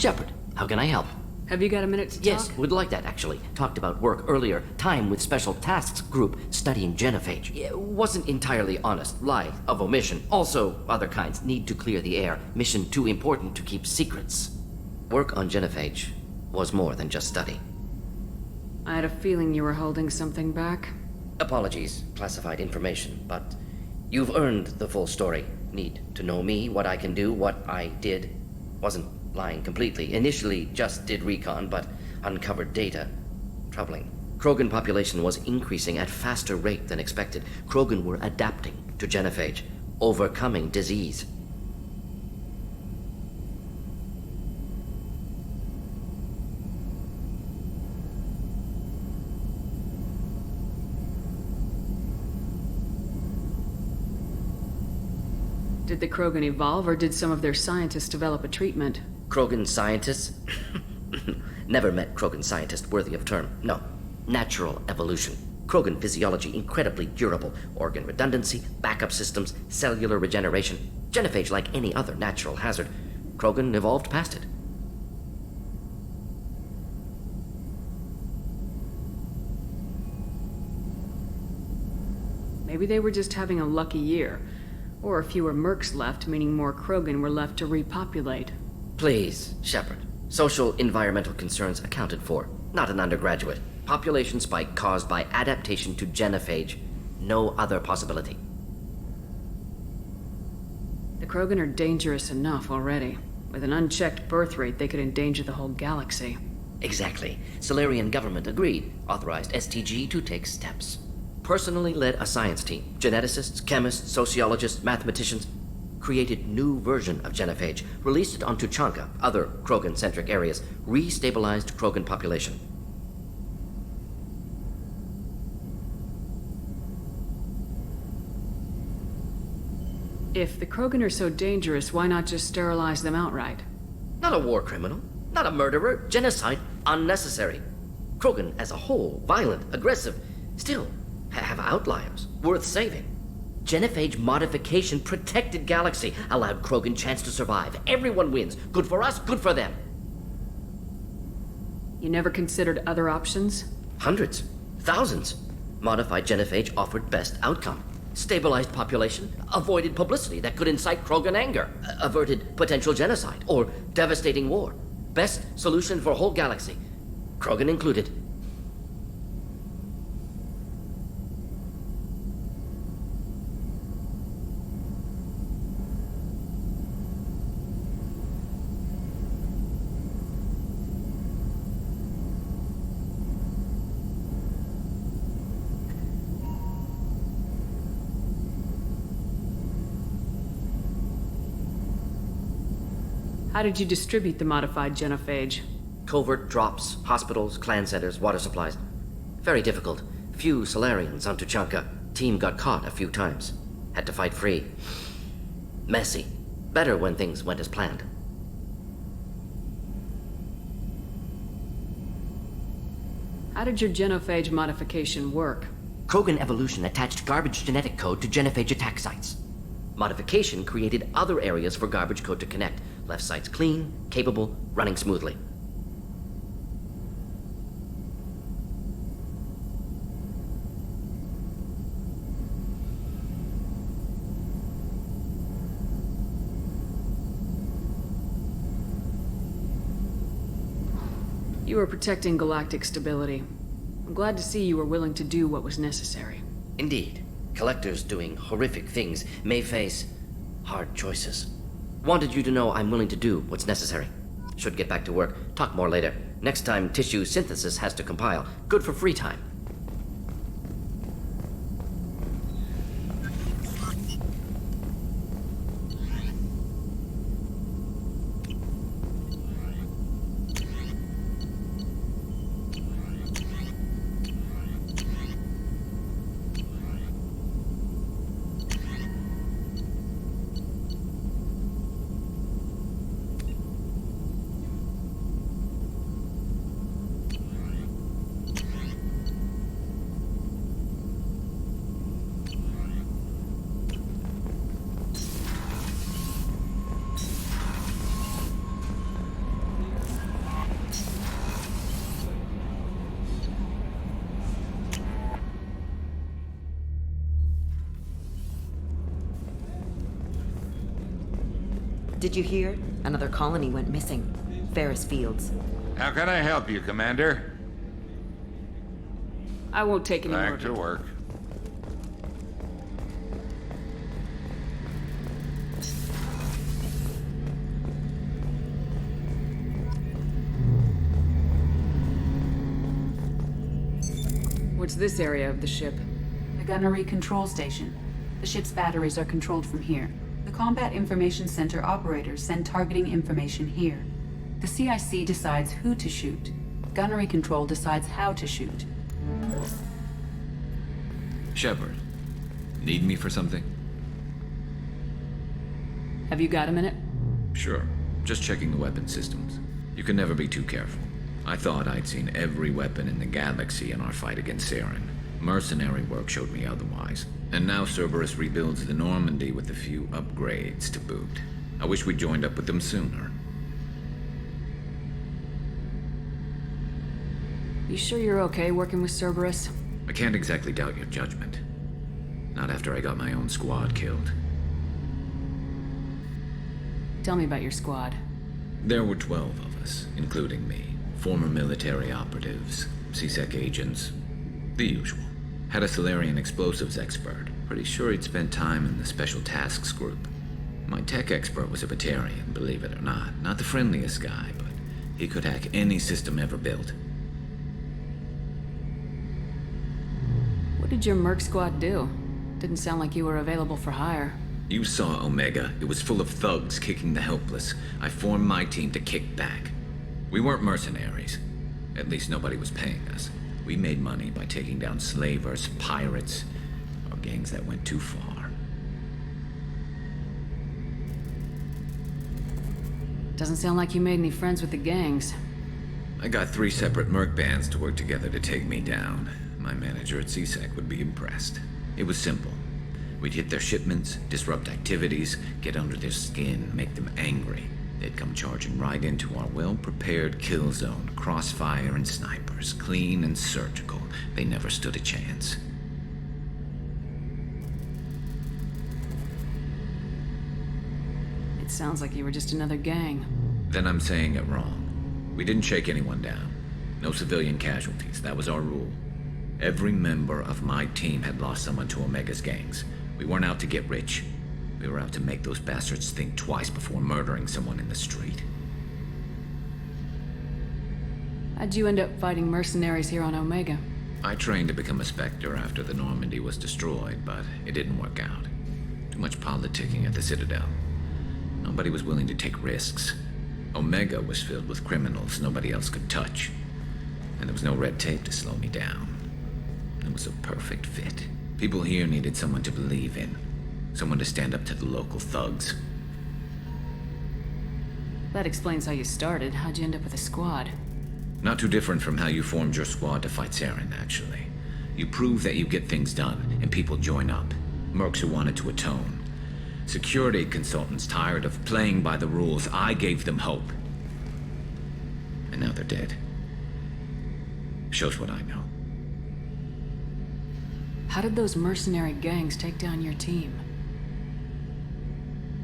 Shepard, how can I help? Have you got a minute to talk? Yes, would like that, actually. Talked about work earlier. Time with Special Tasks Group studying genophage. Yeah, wasn't entirely honest. Lie of omission. Also, other kinds. Need to clear the air. Mission too important to keep secrets. Work on genophage was more than just study. I had a feeling you were holding something back. Apologies, classified information, but you've earned the full story. Need to know me, what I can do, what I did. Wasn't lying completely. Initially just did recon, but uncovered data. Troubling. Krogan population was increasing at faster rate than expected. Krogan were adapting to genophage, overcoming disease. Did the Krogan evolve, or did some of their scientists develop a treatment? Krogan scientists? Never met Krogan scientist worthy of term. No. Natural evolution. Krogan physiology incredibly durable. Organ redundancy, backup systems, cellular regeneration. Genophage like any other natural hazard. Krogan evolved past it. Maybe they were just having a lucky year. Or fewer mercs left, meaning more Krogan were left to repopulate. Please, Shepard. Social environmental concerns accounted for. Not an undergraduate. Population spike caused by adaptation to genophage. No other possibility. The Krogan are dangerous enough already. With an unchecked birth rate, they could endanger the whole galaxy. Exactly. Solarian government agreed. Authorized STG to take steps. Personally led a science team. Geneticists, chemists, sociologists, mathematicians. Created new version of genophage. Released it on Tuchanka, other Krogan-centric areas. Restabilized Krogan population. If the Krogan are so dangerous, why not just sterilize them outright? Not a war criminal. Not a murderer. Genocide. Unnecessary. Krogan as a whole. Violent. Aggressive. Still have outliers. Worth saving. Genophage modification protected galaxy. Allowed Krogan chance to survive. Everyone wins. Good for us, good for them. You never considered other options? Hundreds. Thousands. Modified genophage offered best outcome. Stabilized population, avoided publicity that could incite Krogan anger, averted potential genocide, or devastating war. Best solution for whole galaxy. Krogan included. How did you distribute the modified genophage? Covert drops, hospitals, clan centers, water supplies. Very difficult. Few Solarians on Tuchanka. Team got caught a few times. Had to fight free. Messy. Better when things went as planned. How did your genophage modification work? Krogan evolution attached garbage genetic code to genophage attack sites. Modification created other areas for garbage code to connect. Left sites clean, capable, running smoothly. You were protecting galactic stability. I'm glad to see you were willing to do what was necessary. Indeed. Collectors doing horrific things may face hard choices. Wanted you to know I'm willing to do what's necessary. Should get back to work. Talk more later. Next time tissue synthesis has to compile. Good for free time. Did you hear? Another colony went missing. Ferris Fields. How can I help you, Commander? I won't take any more Back of to it. work. What's this area of the ship? The gunnery control station. The ship's batteries are controlled from here. The Combat Information Center operators send targeting information here. The CIC decides who to shoot. Gunnery control decides how to shoot. Shepard, need me for something? Have you got a minute? Sure. Just checking the weapon systems. You can never be too careful. I thought I'd seen every weapon in the galaxy in our fight against Saren. Mercenary work showed me otherwise. And now Cerberus rebuilds the Normandy with a few upgrades to boot. I wish we'd joined up with them sooner. You sure you're okay working with Cerberus? I can't exactly doubt your judgment. Not after I got my own squad killed. Tell me about your squad. There were 12 of us, including me. Former military operatives, CSEC agents, the usual. Had a Solarian explosives expert. Pretty sure he'd spent time in the Special Tasks Group. My tech expert was a Batarian, believe it or not. Not the friendliest guy, but he could hack any system ever built. What did your merc squad do? Didn't sound like you were available for hire. You saw Omega. It was full of thugs kicking the helpless. I formed my team to kick back. We weren't mercenaries. At least nobody was paying us. We made money by taking down slavers, pirates, or gangs that went too far. Doesn't sound like you made any friends with the gangs. I got 3 separate merc bands to work together to take me down. My manager at CSEC would be impressed. It was simple. We'd hit their shipments, disrupt activities, get under their skin, make them angry. They'd come charging right into our well-prepared kill zone, crossfire and snipers, clean and surgical. They never stood a chance. It sounds like you were just another gang. Then I'm saying it wrong. We didn't shake anyone down. No civilian casualties, that was our rule. Every member of my team had lost someone to Omega's gangs. We weren't out to get rich. We were out to make those bastards think twice before murdering someone in the street. How'd you end up fighting mercenaries here on Omega? I trained to become a Spectre after the Normandy was destroyed, but it didn't work out. Too much politicking at the Citadel. Nobody was willing to take risks. Omega was filled with criminals nobody else could touch. And there was no red tape to slow me down. It was a perfect fit. People here needed someone to believe in. Someone to stand up to the local thugs. That explains how you started. How'd you end up with a squad? Not too different from how you formed your squad to fight Saren, actually. You prove that you get things done, and people join up. Mercs who wanted to atone. Security consultants tired of playing by the rules. I gave them hope. And now they're dead. Shows what I know. How did those mercenary gangs take down your team?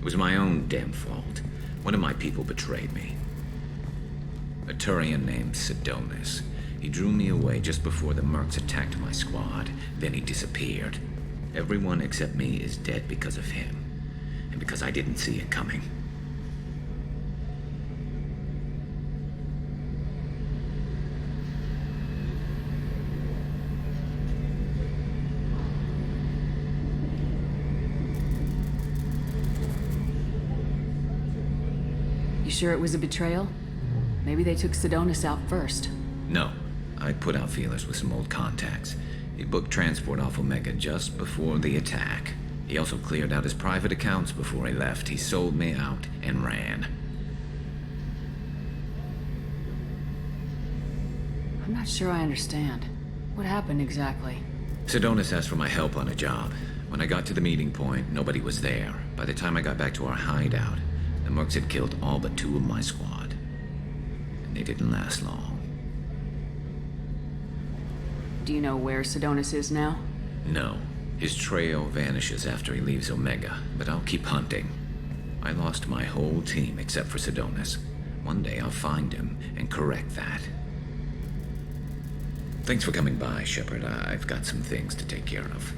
It was my own damn fault. One of my people betrayed me. A Turian named Sidonis. He drew me away just before the Mercs attacked my squad. Then he disappeared. Everyone except me is dead because of him. And because I didn't see it coming. You sure it was a betrayal? Maybe they took Sidonis out first. No. I put out feelers with some old contacts. He booked transport off Omega just before the attack. He also cleared out his private accounts before he left. He sold me out and ran. I'm not sure I understand. What happened exactly? Sidonis asked for my help on a job. When I got to the meeting point, nobody was there. By the time I got back to our hideout, the Mercs had killed all but 2 of my squad. And they didn't last long. Do you know where Sidonis is now? No. His trail vanishes after he leaves Omega, but I'll keep hunting. I lost my whole team except for Sidonis. One day I'll find him and correct that. Thanks for coming by, Shepard. I've got some things to take care of.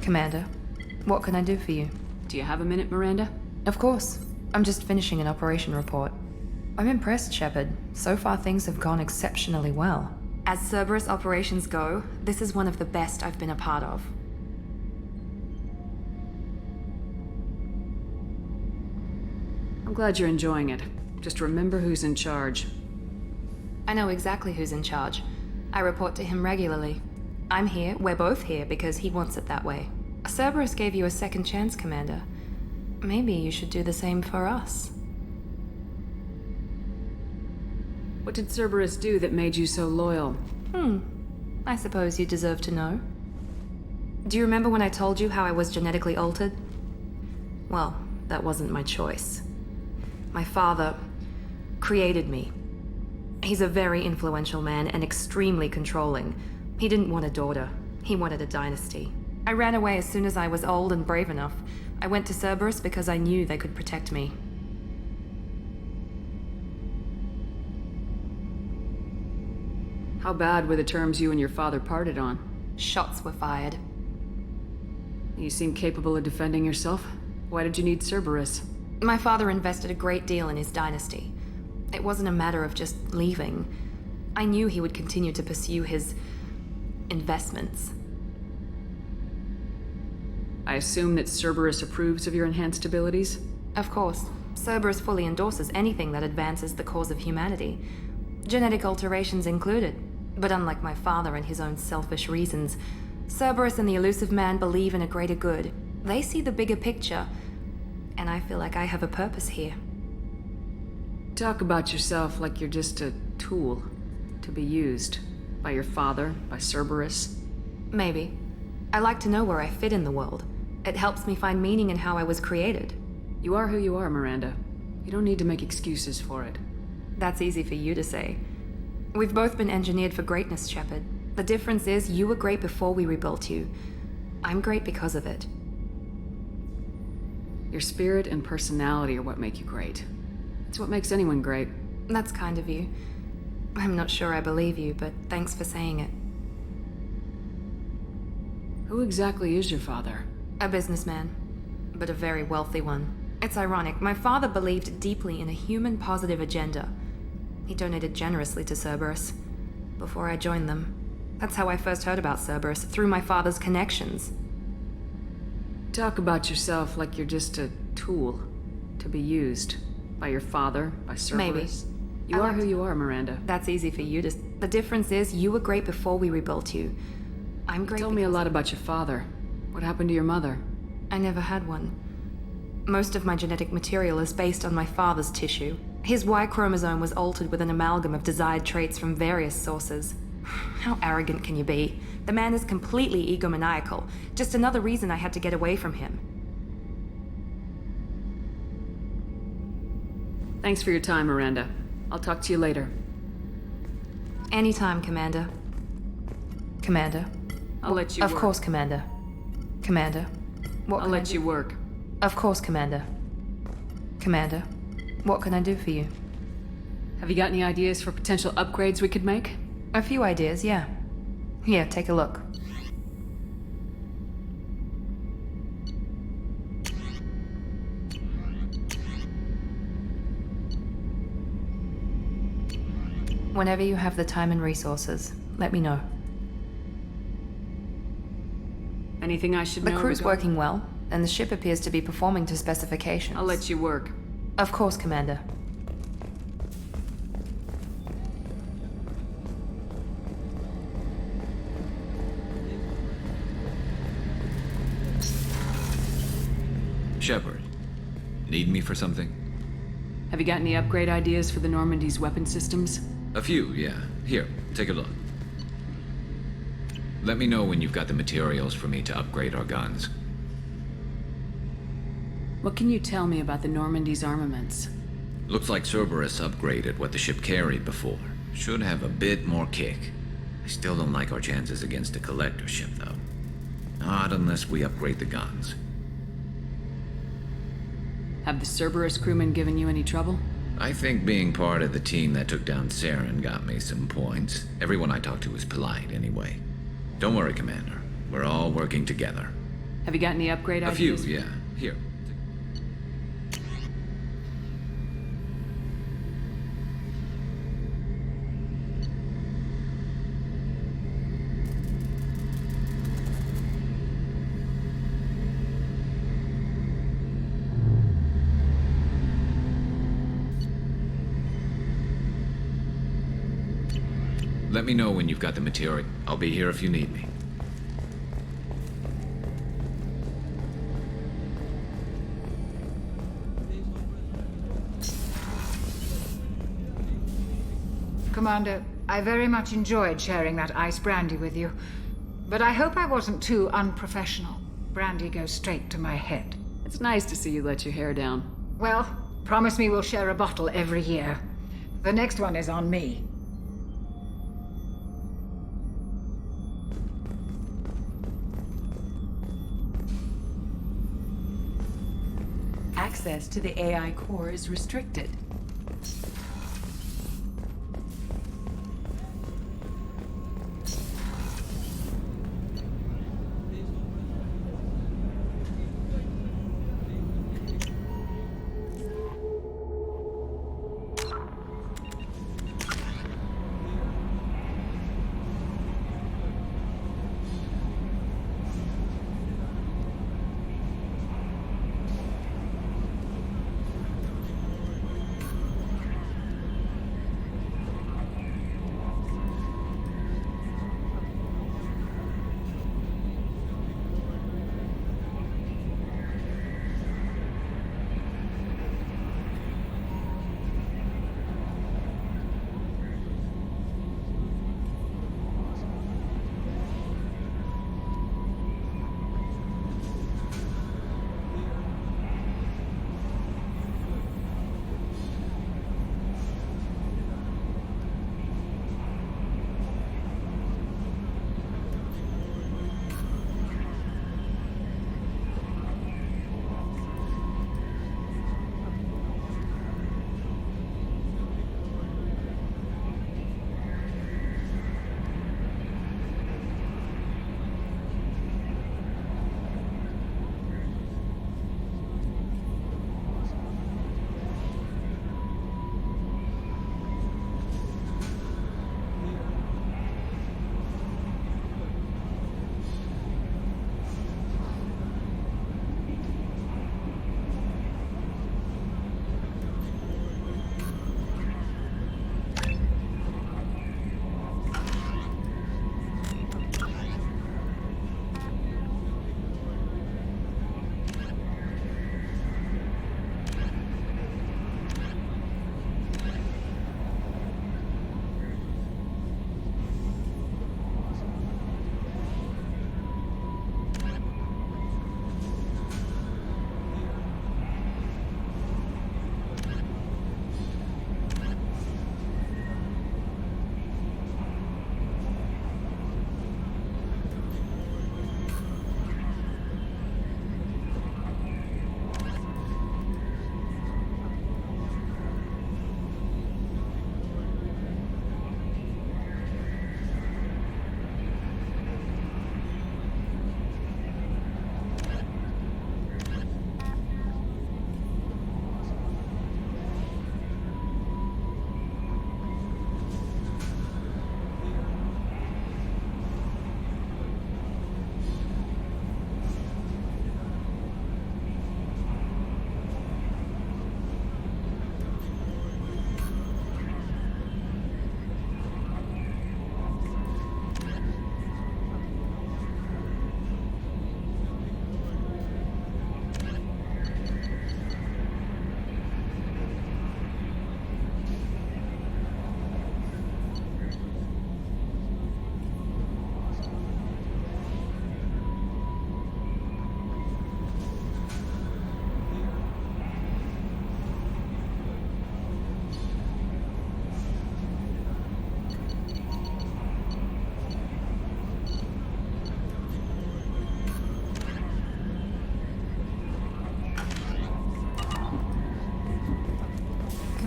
Commander, what can I do for you? Do you have a minute, Miranda? Of course. I'm just finishing an operation report. I'm impressed, Shepard. So far things have gone exceptionally well. As Cerberus operations go, this is one of the best I've been a part of. I'm glad you're enjoying it. Just remember who's in charge. I know exactly who's in charge. I report to him regularly. I'm here, we're both here, because he wants it that way. Cerberus gave you a second chance, Commander. Maybe you should do the same for us. What did Cerberus do that made you so loyal? I suppose you deserve to know. Do you remember when I told you how I was genetically altered? Well, that wasn't my choice. My father created me. He's a very influential man and extremely controlling. He didn't want a daughter. He wanted a dynasty. I ran away as soon as I was old and brave enough. I went to Cerberus because I knew they could protect me. How bad were the terms you and your father parted on? Shots were fired. You seem capable of defending yourself. Why did you need Cerberus? My father invested a great deal in his dynasty. It wasn't a matter of just leaving. I knew he would continue to pursue his investments. I assume that Cerberus approves of your enhanced abilities? Of course. Cerberus fully endorses anything that advances the cause of humanity. Genetic alterations included. But unlike my father and his own selfish reasons, Cerberus and the Elusive Man believe in a greater good. They see the bigger picture, and I feel like I have a purpose here. talk about yourself like you're just a tool to be used by your father, by Cerberus. Maybe. I like to know where I fit in the world. It helps me find meaning in how I was created. You are who you are, Miranda. You don't need to make excuses for it. That's easy for you to say. We've both been engineered for greatness, Shepard. The difference is you were great before we rebuilt you. I'm great because of it. Your spirit and personality are what make you great. It's what makes anyone great. That's kind of you. I'm not sure I believe you, but thanks for saying it. Who exactly is your father? A businessman, but a very wealthy one. It's ironic. My father believed deeply in a human-positive agenda. He donated generously to Cerberus before I joined them. That's how I first heard about Cerberus, through my father's connections. Talk about yourself like you're just a tool to be used by your father, by Cerberus. Maybe. You are who you are, Miranda. That's easy for you to... The difference is you were great before we rebuilt you. I'm great. Tell me a lot about your father. What happened to your mother? I never had one. Most of my genetic material is based on my father's tissue. His Y chromosome was altered with an amalgam of desired traits from various sources. How arrogant can you be? The man is completely egomaniacal. Just another reason I had to get away from him. Thanks for your time, Miranda. I'll talk to you later. Anytime, Commander. Commander. I'll let you Of work. course, Commander. Commander. What I'll can I let do? you work. Of course, Commander. Commander. What can I do for you? Have you got any ideas for potential upgrades we could make? A few ideas, yeah. Here, take a look. Whenever you have the time and resources, let me know. Anything I should The know? crew's regarding- working well, and the ship appears to be performing to specifications. I'll let you work. Of course, Commander. Shepard, need me for something? Have you got any upgrade ideas for the Normandy's weapon systems? A few, yeah. Here, take a look. Let me know when you've got the materials for me to upgrade our guns. What can you tell me about the Normandy's armaments? Looks like Cerberus upgraded what the ship carried before. Should have a bit more kick. I still don't like our chances against a collector ship, though. Not unless we upgrade the guns. Have the Cerberus crewmen given you any trouble? I think being part of the team that took down Saren got me some points. Everyone I talked to was polite, anyway. Don't worry, Commander. We're all working together. Have you got any upgrade A few, ideas? yeah. Here. Let me know when you've got the material. I'll be here if you need me. Commander, I very much enjoyed sharing that ice brandy with you. But I hope I wasn't too unprofessional. Brandy goes straight to my head. It's nice to see you let your hair down. Well, promise me we'll share a bottle every year. The next one is on me. Access to the AI core is restricted.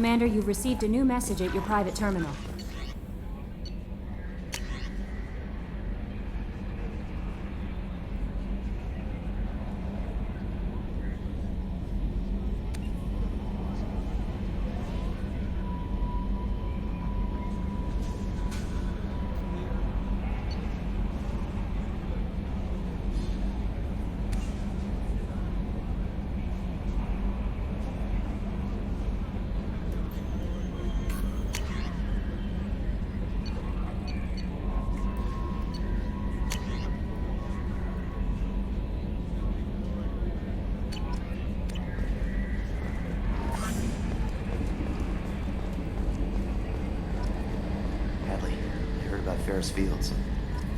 Commander, you've received a new message at your private terminal. Hadley, I heard about Ferris Fields.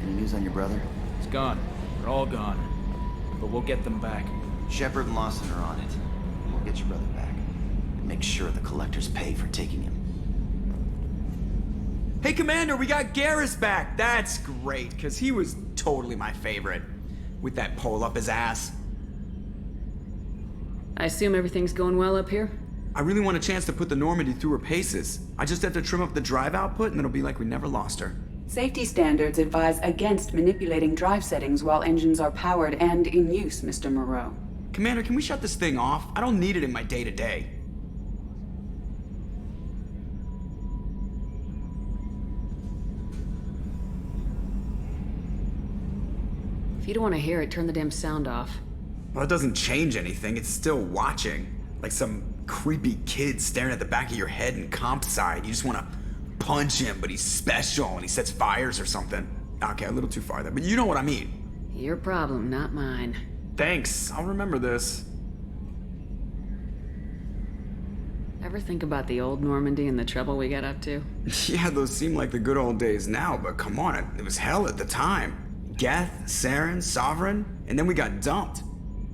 Any news on your brother? He's gone. They're all gone. But we'll get them back. Shepard and Lawson are on it. We'll get your brother back. And make sure the collectors pay for taking him. Hey, Commander, we got Garrus back! That's great, because he was totally my favorite. With that pole up his ass. I assume everything's going well up here? I really want a chance to put the Normandy through her paces. I just have to trim up the drive output and it'll be like we never lost her. Safety standards advise against manipulating drive settings while engines are powered and in use, Mr. Moreau. Commander, can we shut this thing off? I don't need it in my day-to-day. If you don't want to hear it, turn the damn sound off. Well, it doesn't change anything. It's still watching. Like some creepy kid staring at the back of your head in comp side. You just want to punch him, but he's special and he sets fires or something. Okay, a little too far there, but you know what I mean. Your problem, not mine. Thanks, I'll remember this. Ever think about the old Normandy and the trouble we got up to? Yeah, those seem like the good old days now, but come on, it was hell at the time. Geth, Saren, Sovereign, and then we got dumped.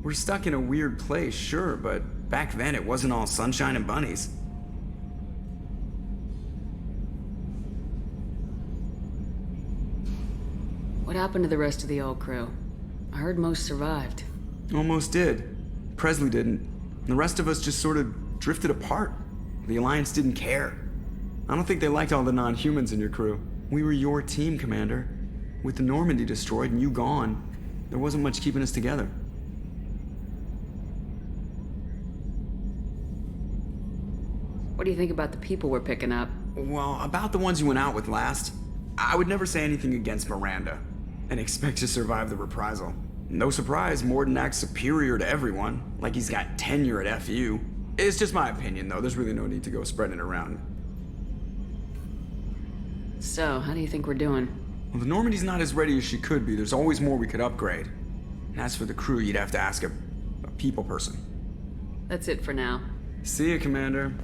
We're stuck in a weird place, sure, but back then it wasn't all sunshine and bunnies. What happened to the rest of the old crew? I heard most survived. Almost did. Presley didn't. The rest of us just sort of drifted apart. The Alliance didn't care. I don't think they liked all the non-humans in your crew. We were your team, Commander. With the Normandy destroyed and you gone, there wasn't much keeping us together. What do you think about the people we're picking up? Well, about the ones you went out with last, I would never say anything against Miranda and expect to survive the reprisal. No surprise, Morden acts superior to everyone, like he's got tenure at FU. It's just my opinion, though. There's really no need to go spreading it around. So, how do you think we're doing? Well, the Normandy's not as ready as she could be. There's always more we could upgrade. And as for the crew, you'd have to ask a people person. That's it for now. See ya, Commander.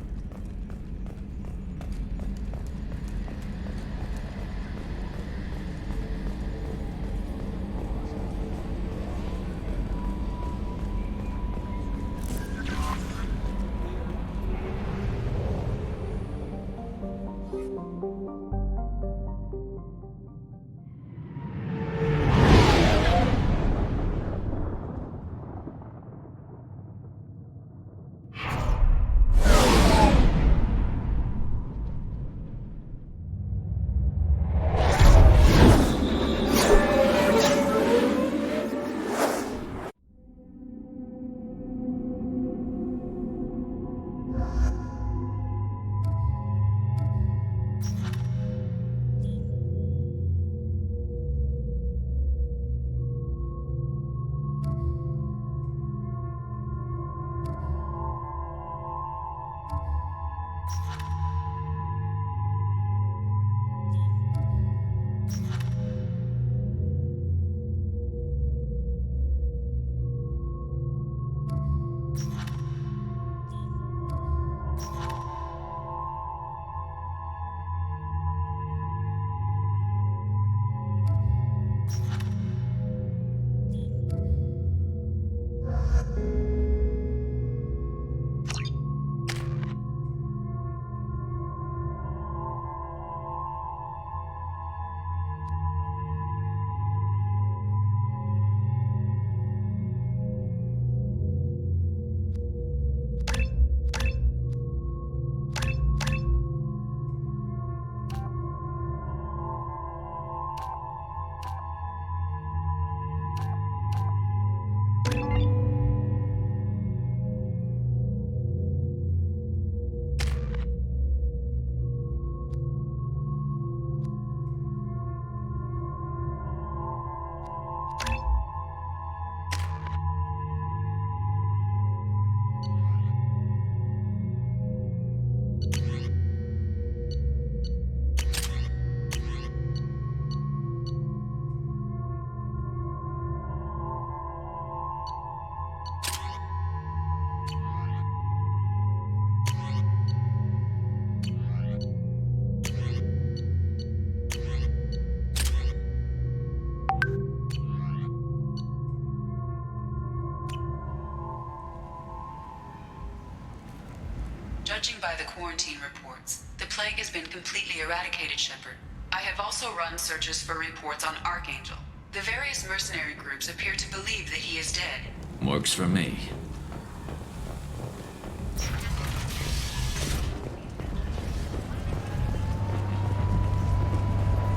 Judging by the quarantine reports, the plague has been completely eradicated, Shepard. I have also run searches for reports on Archangel. The various mercenary groups appear to believe that he is dead. Works for me.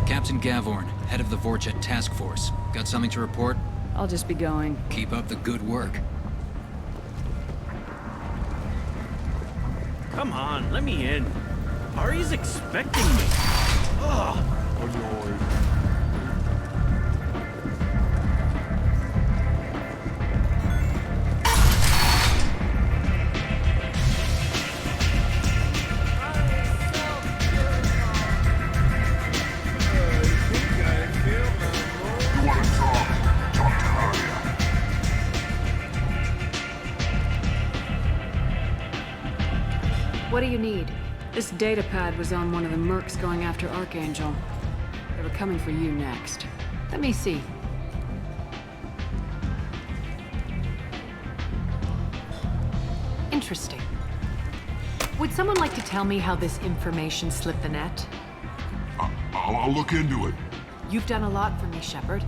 Captain Gavorn, head of the Vorjet Task Force. Got something to report? I'll just be going. Keep up the good work. Come on, let me in. Ari's expecting me. Ugh. Annoyed. What do you need? This data pad was on one of the mercs going after Archangel. They were coming for you next. Let me see. Interesting. Would someone like to tell me how this information slipped the net? I'll look into it. You've done a lot for me, Shepard.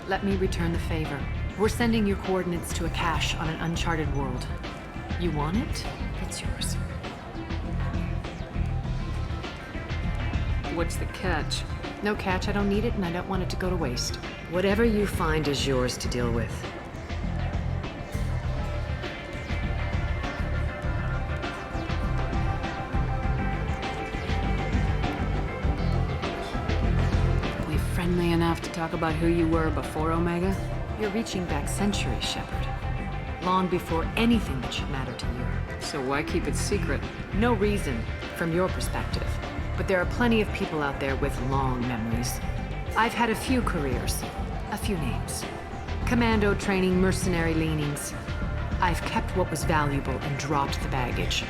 Let me return the favor. We're sending your coordinates to a cache on an uncharted world. You want it? It's yours. What's the catch? No catch, I don't need it, and I don't want it to go to waste. Whatever you find is yours to deal with. We friendly enough to talk about who you were before Omega? You're reaching back centuries, Shepard. Long before anything that should matter to you. So why keep it secret? No reason, from your perspective. But there are plenty of people out there with long memories. I've had a few careers, a few names. Commando training, mercenary leanings. I've kept what was valuable and dropped the baggage.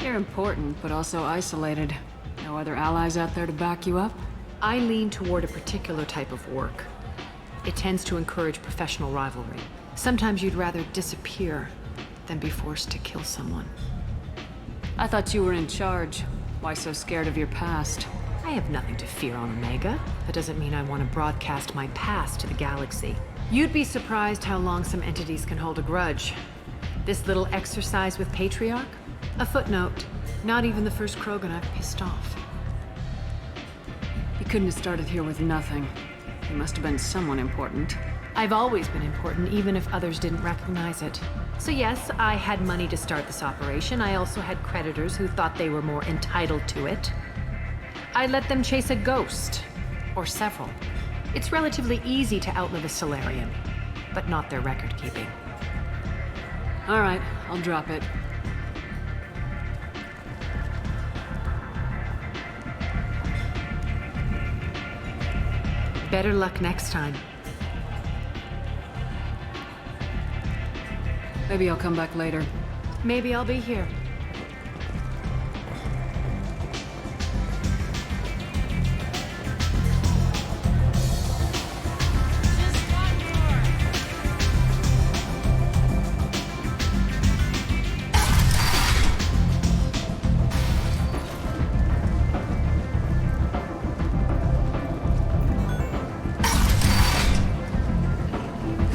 You're important, but also isolated. No other allies out there to back you up? I lean toward a particular type of work. It tends to encourage professional rivalry. Sometimes you'd rather disappear than be forced to kill someone. I thought you were in charge. Why so scared of your past? I have nothing to fear on Omega. That doesn't mean I want to broadcast my past to the galaxy. You'd be surprised how long some entities can hold a grudge. This little exercise with Patriarch? A footnote. Not even the first Krogan I've pissed off. You couldn't have started here with nothing. You must have been someone important. I've always been important, even if others didn't recognize it. So yes, I had money to start this operation. I also had creditors who thought they were more entitled to it. I let them chase a ghost. Or several. It's relatively easy to outlive a Solarian, but not their record-keeping. All right, I'll drop it. Better luck next time. Maybe I'll come back later. Maybe I'll be here.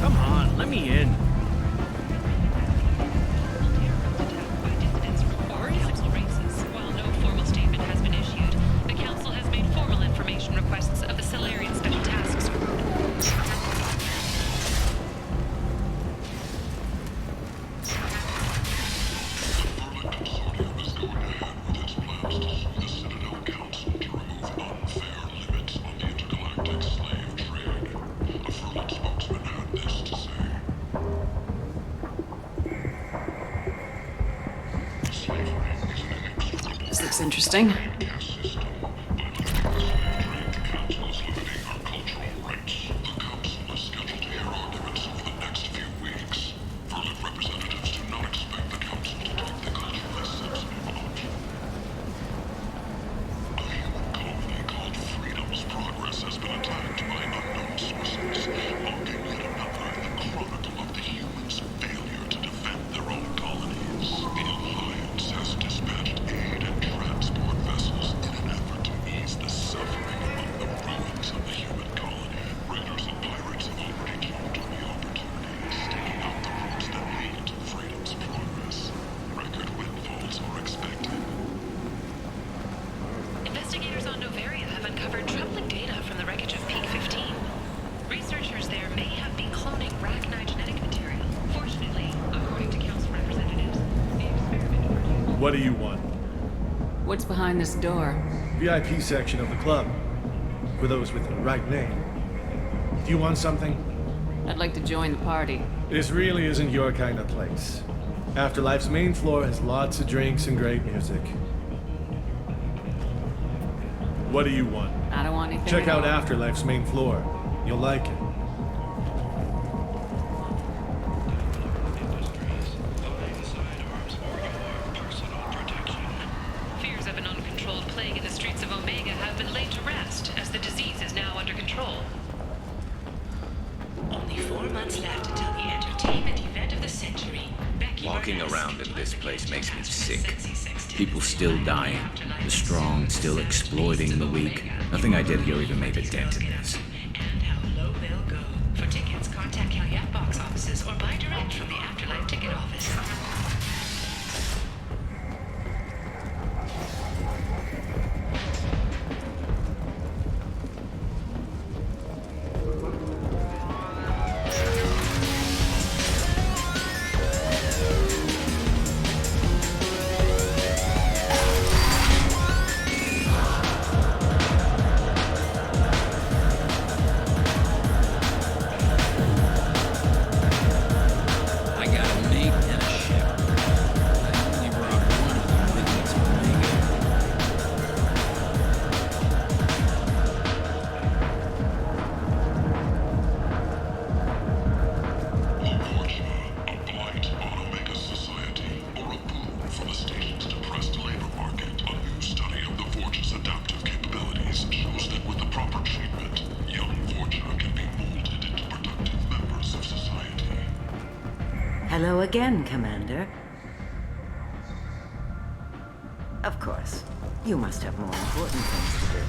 Come on, let me in. This looks interesting. Progress. What do you want? What's behind this door? VIP section of the club. For those with the right name. Do you want something? I'd like to join the party. This really isn't your kind of place. Afterlife's main floor has lots of drinks and great music. What do you want? I don't want anything. Check at out all. Afterlife's main floor. You'll like it. Fears of an uncontrolled plague in the streets of Omega have been laid to rest, as the disease is now under control. Only 4 months left until the entertainment event of the century. Walking around in this place makes me sick. People still dying. The strong still exploiting the weak. Nothing I did here even made a dent in this. And how low they'll go. For tickets, contact Calyat box offices or buy direct from the Afterlife ticket office. I got a mate and a ship. I only brought one of them with me to Renegade. A blight on Omega society, or a boon for the station's depressed labor market. A new study of the Forge's adaptive capabilities shows that with the proper treatment, young Forger can be molded into productive members of society. Hello again, Commander. Of course. You must have more important things to do.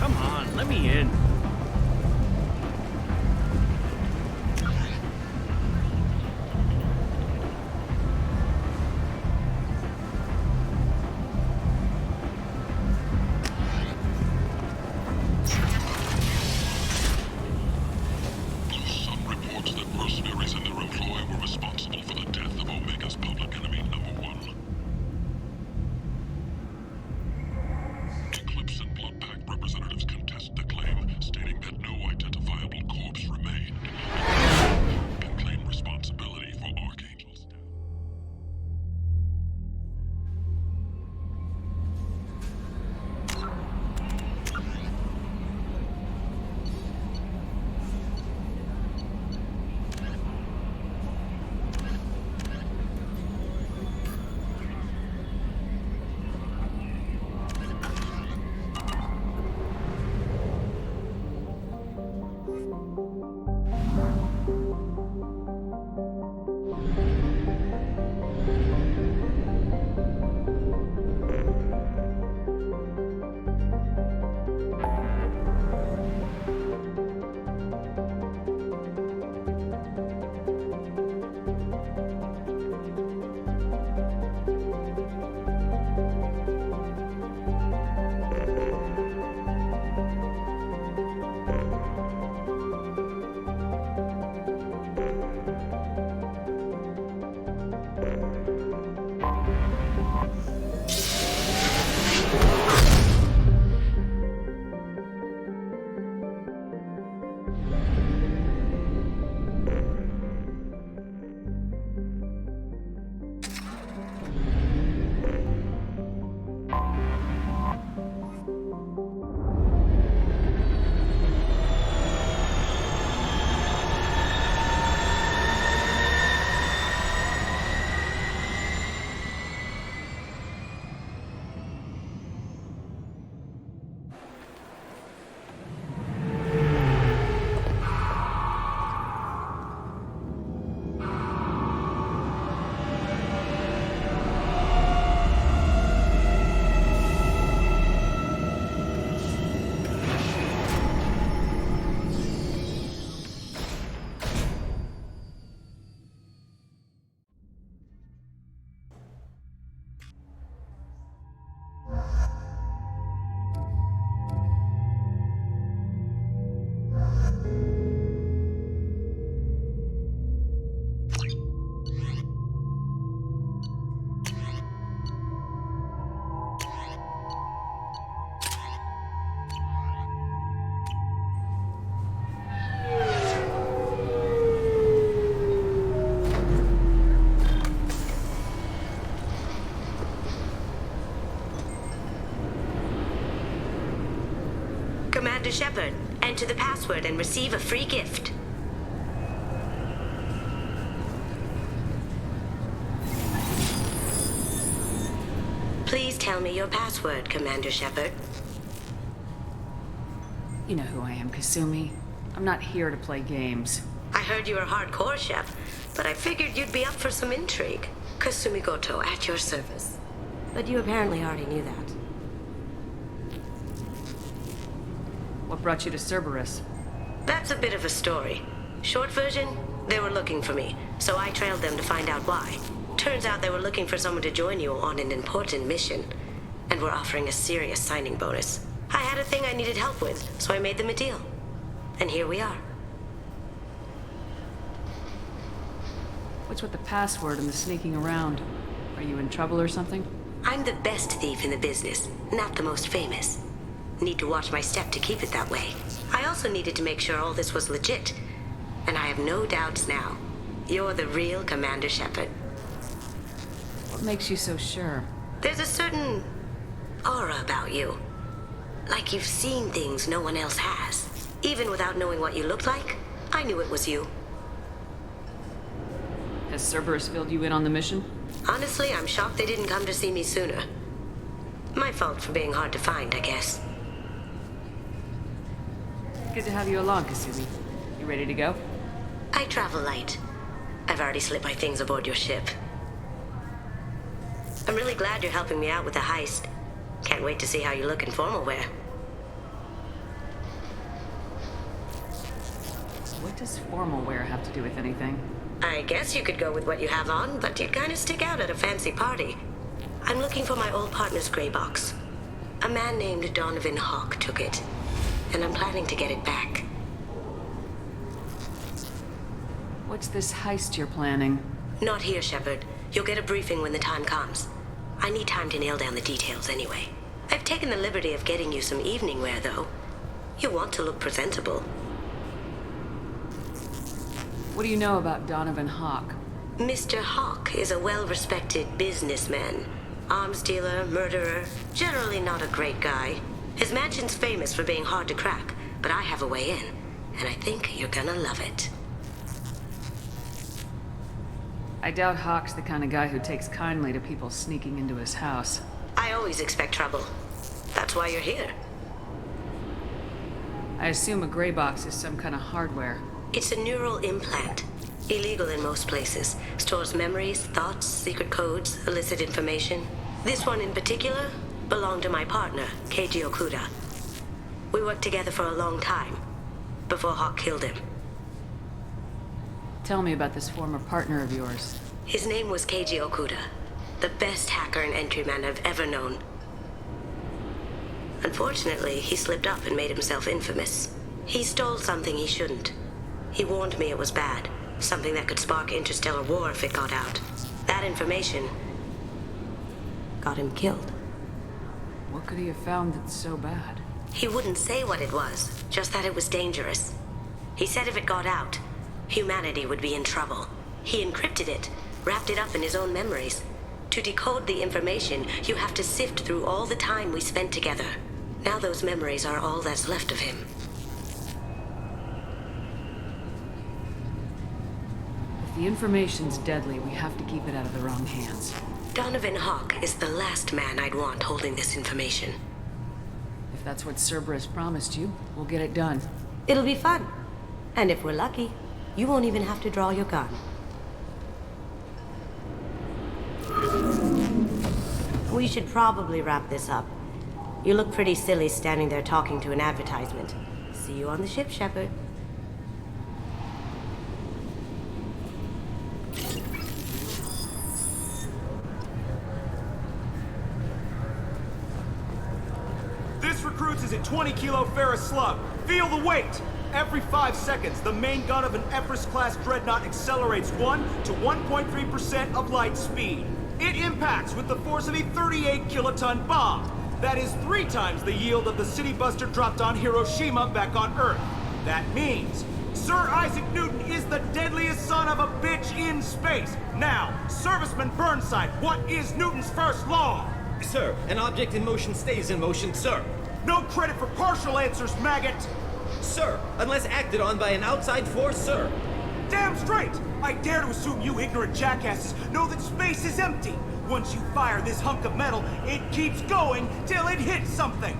Come on, let me Commander Shepard. Enter the password and receive a free gift. Please tell me your password, Commander Shepard. You know who I am, Kasumi. I'm not here to play games. I heard you were hardcore, Shep, but I figured you'd be up for some intrigue. Kasumi Goto, at your service. But you apparently already knew that. What brought you to Cerberus? That's a bit of a story. Short version, they were looking for me, so I trailed them to find out why. Turns out they were looking for someone to join you on an important mission, and were offering a serious signing bonus. I had a thing I needed help with, so I made them a deal. And here we are. What's with the password and the sneaking around? Are you in trouble or something? I'm the best thief in the business, not the most famous. Need to watch my step to keep it that way. I also needed to make sure all this was legit. And I have no doubts now. You're the real Commander Shepard. What makes you so sure? There's a certain aura about you. Like you've seen things no one else has. Even without knowing what you looked like, I knew it was you. Has Cerberus filled you in on the mission? Honestly, I'm shocked they didn't come to see me sooner. My fault for being hard to find, I guess. Good to have you along, Kasumi. You ready to go? I travel light. I've already slipped my things aboard your ship. I'm really glad you're helping me out with the heist. Can't wait to see how you look in formal wear. What does formal wear have to do with anything? I guess you could go with what you have on, but you'd kind of stick out at a fancy party. I'm looking for my old partner's gray box. A man named Donovan Hawk took it, and I'm planning to get it back. What's this heist you're planning? Not here, Shepard. You'll get a briefing when the time comes. I need time to nail down the details anyway. I've taken the liberty of getting you some evening wear, though. You want to look presentable. What do you know about Donovan Hawk? Mr. Hawk is a well-respected businessman. Arms dealer, murderer, generally not a great guy. His mansion's famous for being hard to crack, but I have a way in, and I think you're gonna love it. I doubt Hawk's the kind of guy who takes kindly to people sneaking into his house. I always expect trouble. That's why you're here. I assume a gray box is some kind of hardware. It's a neural implant. Illegal in most places. Stores memories, thoughts, secret codes, illicit information. This one in particular belonged to my partner, Keiji Okuda. We worked together for a long time, before Hawk killed him. Tell me about this former partner of yours. His name was Keiji Okuda, the best hacker and entryman I've ever known. Unfortunately, he slipped up and made himself infamous. He stole something he shouldn't. He warned me it was bad, something that could spark interstellar war if it got out. That information got him killed. What could he have found that's so bad? He wouldn't say what it was, just that it was dangerous. He said if it got out, humanity would be in trouble. He encrypted it, wrapped it up in his own memories. To decode the information, you have to sift through all the time we spent together. Now those memories are all that's left of him. If the information's deadly, we have to keep it out of the wrong hands. Donovan Hawk is the last man I'd want holding this information. If that's what Cerberus promised you, we'll get it done. It'll be fun. And if we're lucky, you won't even have to draw your gun. We should probably wrap this up. You look pretty silly standing there talking to an advertisement. See you on the ship, Shepard. This recruits is a 20-kilo ferrous slug. Feel the weight! Every 5 seconds, the main gun of an Everest-class dreadnought accelerates 1 to 1.3% of light speed. It impacts with the force of a 38-kiloton bomb. That is 3 times the yield of the city buster dropped on Hiroshima back on Earth. That means Sir Isaac Newton is the deadliest son of a bitch in space. Now, Serviceman Burnside, what is Newton's first law? Sir, an object in motion stays in motion, sir. No credit for partial answers, maggot! Sir, unless acted on by an outside force, sir. Damn straight! I dare to assume you ignorant jackasses know that space is empty. Once you fire this hunk of metal, it keeps going till it hits something.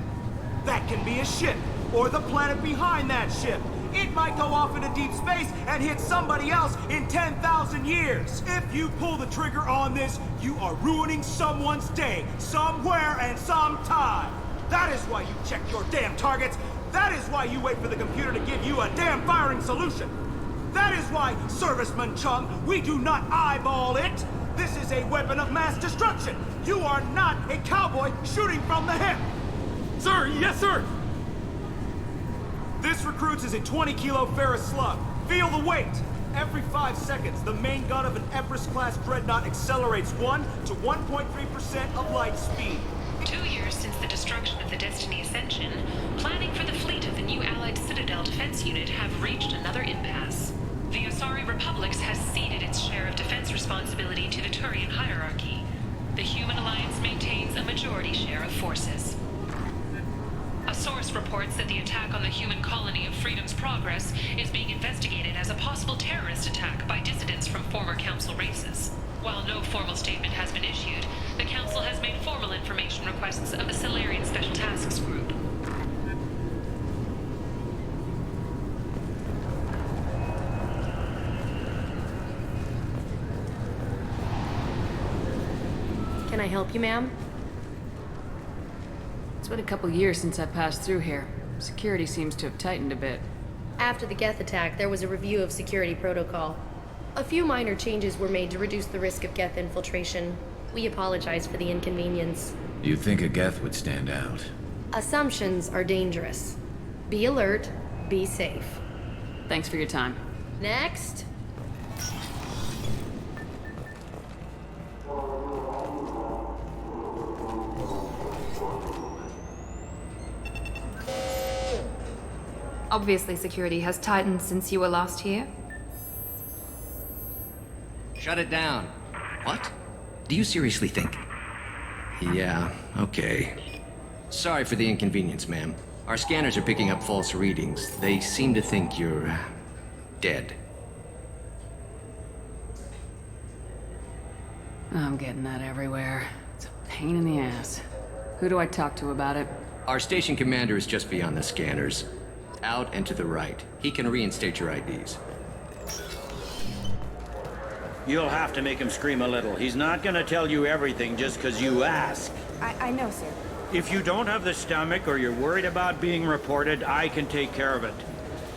That can be a ship, or the planet behind that ship. It might go off into deep space and hit somebody else in 10,000 years. If you pull the trigger on this, you are ruining someone's day, somewhere and sometime. That is why you check your damn targets. That is why you wait for the computer to give you a damn firing solution. That is why, Serviceman Chung, we do not eyeball it. This is a weapon of mass destruction. You are not a cowboy shooting from the hip. Sir, yes, sir! This recruits is a 20-kilo ferrous slug. Feel the weight. Every 5 seconds, the main gun of an Everest-class dreadnought accelerates 1 to 1.3% of light speed. 2 years since the destruction of the Destiny Ascension, planning for the fleet of the new Allied Citadel Defense Unit have reached another impasse. The Asari Republics has ceded its share of defense responsibility to the Turian hierarchy. The Human Alliance maintains a majority share of forces. A source reports that the attack on the human colony of Freedom's Progress is being investigated as a possible terrorist attack by dissidents from former Council races. While no formal statement has been issued, the Council has made formal information requests of the Solarian Special Tasks Group. Can I help you, ma'am? It's been a couple years since I passed through here. Security seems to have tightened a bit. After the Geth attack, there was a review of security protocol. A few minor changes were made to reduce the risk of Geth infiltration. We apologize for the inconvenience. You'd think a Geth would stand out. Assumptions are dangerous. Be alert, be safe. Thanks for your time. Next. Obviously, security has tightened since you were last here. Shut it down. What? Do you seriously think? Yeah, okay. Sorry for the inconvenience, ma'am. Our scanners are picking up false readings. They seem to think you're dead. I'm getting that everywhere. It's a pain in the ass. Who do I talk to about it? Our station commander is just beyond the scanners. Out and to the right. He can reinstate your IDs. You'll have to make him scream a little. He's not gonna tell you everything just because you ask. I know, sir. If you don't have the stomach or you're worried about being reported, I can take care of it.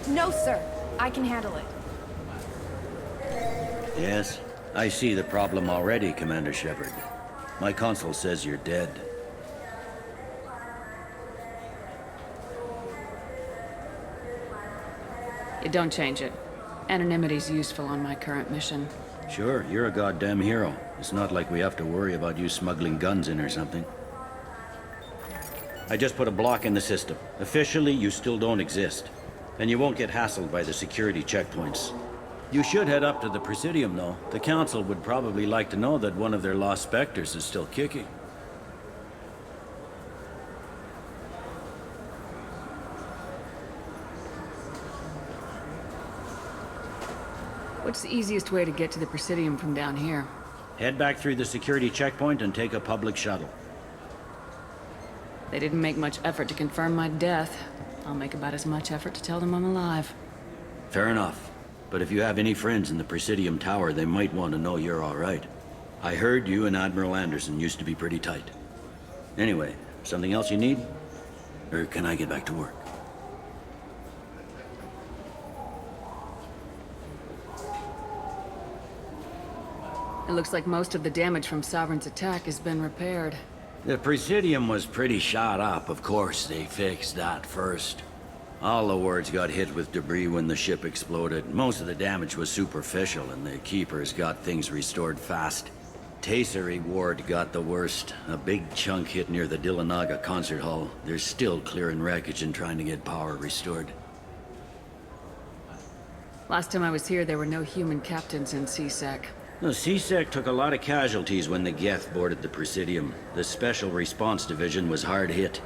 No, sir. I can handle it. Yes, I see the problem already, Commander Shepard. My console says you're dead. You don't change it. Anonymity's useful on my current mission. Sure, you're a goddamn hero. It's not like we have to worry about you smuggling guns in or something. I just put a block in the system. Officially, you still don't exist. And you won't get hassled by the security checkpoints. You should head up to the Presidium, though. The Council would probably like to know that one of their lost specters is still kicking. What's the easiest way to get to the Presidium from down here? Head back through the security checkpoint and take a public shuttle. They didn't make much effort to confirm my death. I'll make about as much effort to tell them I'm alive. Fair enough. But if you have any friends in the Presidium Tower, they might want to know you're all right. I heard you and Admiral Anderson used to be pretty tight. Anyway, something else you need? Or can I get back to work? It looks like most of the damage from Sovereign's attack has been repaired. The Presidium was pretty shot up, of course. They fixed that first. All the wards got hit with debris when the ship exploded. Most of the damage was superficial, and the Keepers got things restored fast. Tasery Ward got the worst. A big chunk hit near the Dillanaga concert hall. They're still clearing wreckage and trying to get power restored. Last time I was here, there were no human captains in CSEC. The CSEC took a lot of casualties when the Geth boarded the Presidium. The Special Response Division was hard hit.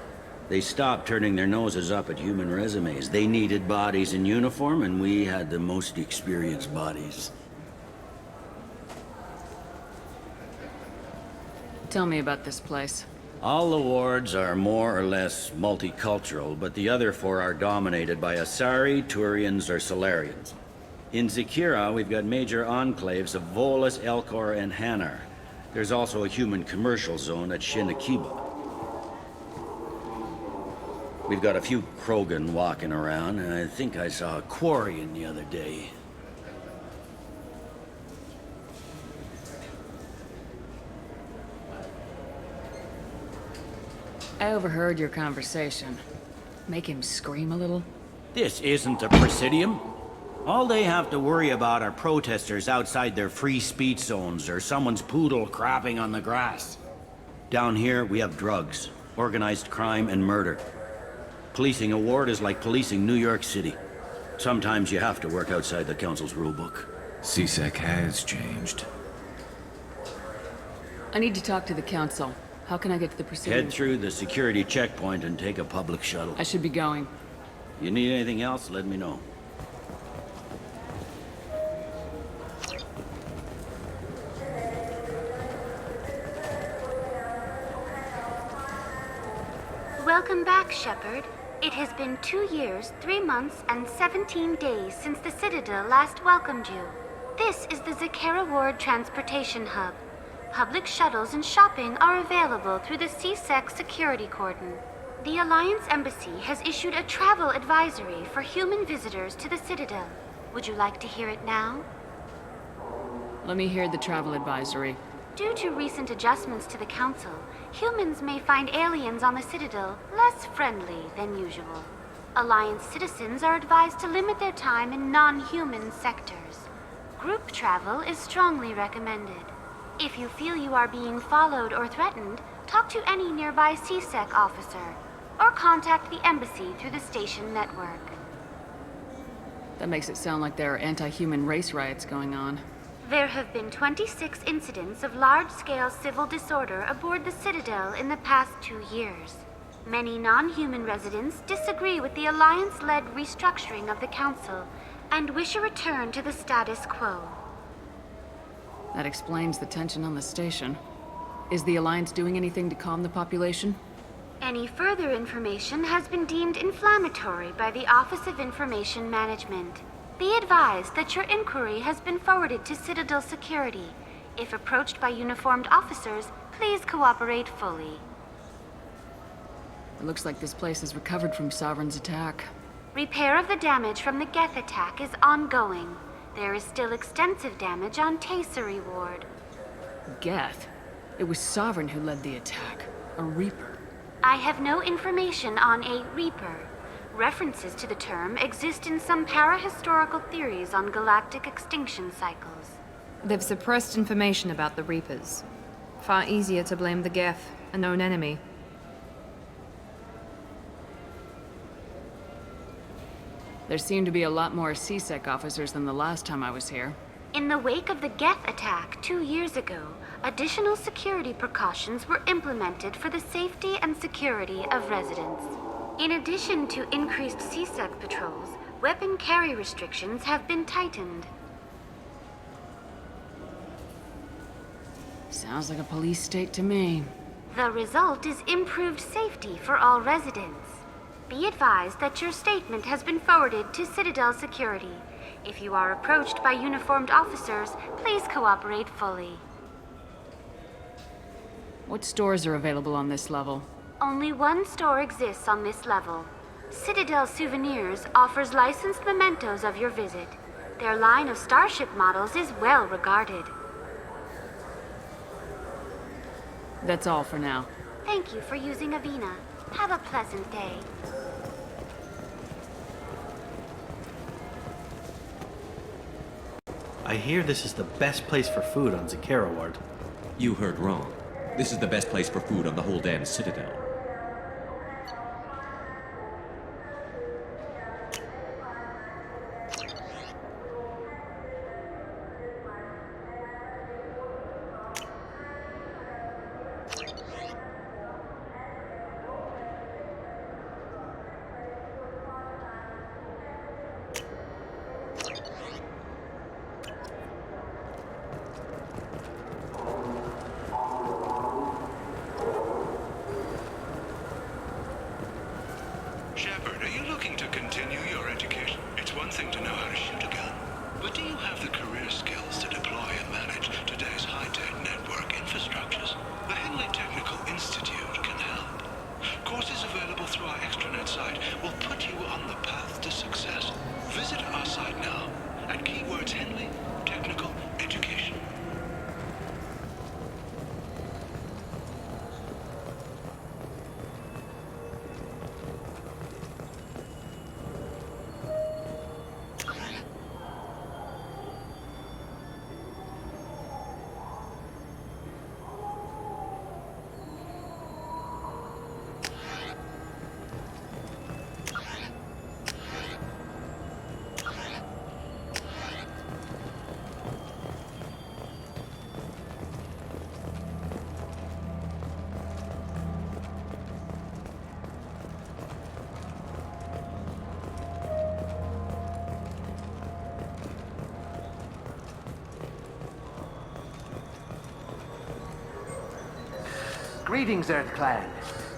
They stopped turning their noses up at human resumes. They needed bodies in uniform, and we had the most experienced bodies. Tell me about this place. All the wards are more or less multicultural, but the other four are dominated by Asari, Turians, or Solarians. In Zakira, we've got major enclaves of Volus, Elcor, and Hanar. There's also a human commercial zone at Shinakiba. We've got a few Krogan walking around, and I think I saw a Quarian the other day. I overheard your conversation. Make him scream a little? This isn't a Presidium. All they have to worry about are protesters outside their free speech zones or someone's poodle crapping on the grass. Down here, we have drugs, organized crime, and murder. Policing a ward is like policing New York City. Sometimes you have to work outside the Council's rulebook. CSEC has changed. I need to talk to the Council. How can I get to the Presidium? Head through the security checkpoint and take a public shuttle. I should be going. You need anything else, let me know. Welcome back, Shepard. It has been 2 years, 3 months, and 17 days since the Citadel last welcomed you. This is the Zakera Ward Transportation Hub. Public shuttles and shopping are available through the CSEC security cordon. The Alliance Embassy has issued a travel advisory for human visitors to the Citadel. Would you like to hear it now? Let me hear the travel advisory. Due to recent adjustments to the Council, humans may find aliens on the Citadel less friendly than usual. Alliance citizens are advised to limit their time in non-human sectors. Group travel is strongly recommended. If you feel you are being followed or threatened, talk to any nearby CSEC officer, or contact the embassy through the station network. That makes it sound like there are anti-human race riots going on. There have been 26 incidents of large-scale civil disorder aboard the Citadel in the past 2 years. Many non-human residents disagree with the Alliance-led restructuring of the Council and wish a return to the status quo. That explains the tension on the station. Is the Alliance doing anything to calm the population? Any further information has been deemed inflammatory by the Office of Information Management. Be advised that your inquiry has been forwarded to Citadel Security. If approached by uniformed officers, please cooperate fully. It looks like this place has recovered from Sovereign's attack. Repair of the damage from the Geth attack is ongoing. There is still extensive damage on Tasery Ward. Geth? It was Sovereign who led the attack. A Reaper. I have no information on a Reaper. References to the term exist in some parahistorical theories on galactic extinction cycles. They've suppressed information about the Reapers. Far easier to blame the Geth, a known enemy. There seem to be a lot more CSEC officers than the last time I was here. In the wake of the Geth attack 2 years ago, additional security precautions were implemented for the safety and security of residents. In addition to increased CSEC patrols, weapon carry restrictions have been tightened. Sounds like a police state to me. The result is improved safety for all residents. Be advised that your statement has been forwarded to Citadel Security. If you are approached by uniformed officers, please cooperate fully. What stores are available on this level? Only one store exists on this level. Citadel Souvenirs offers licensed mementos of your visit. Their line of starship models is well regarded. That's all for now. Thank you for using Avina. Have a pleasant day. I hear this is the best place for food on Zakera Ward. You heard wrong. This is the best place for food on the whole damn Citadel. Greetings, Earth Clan.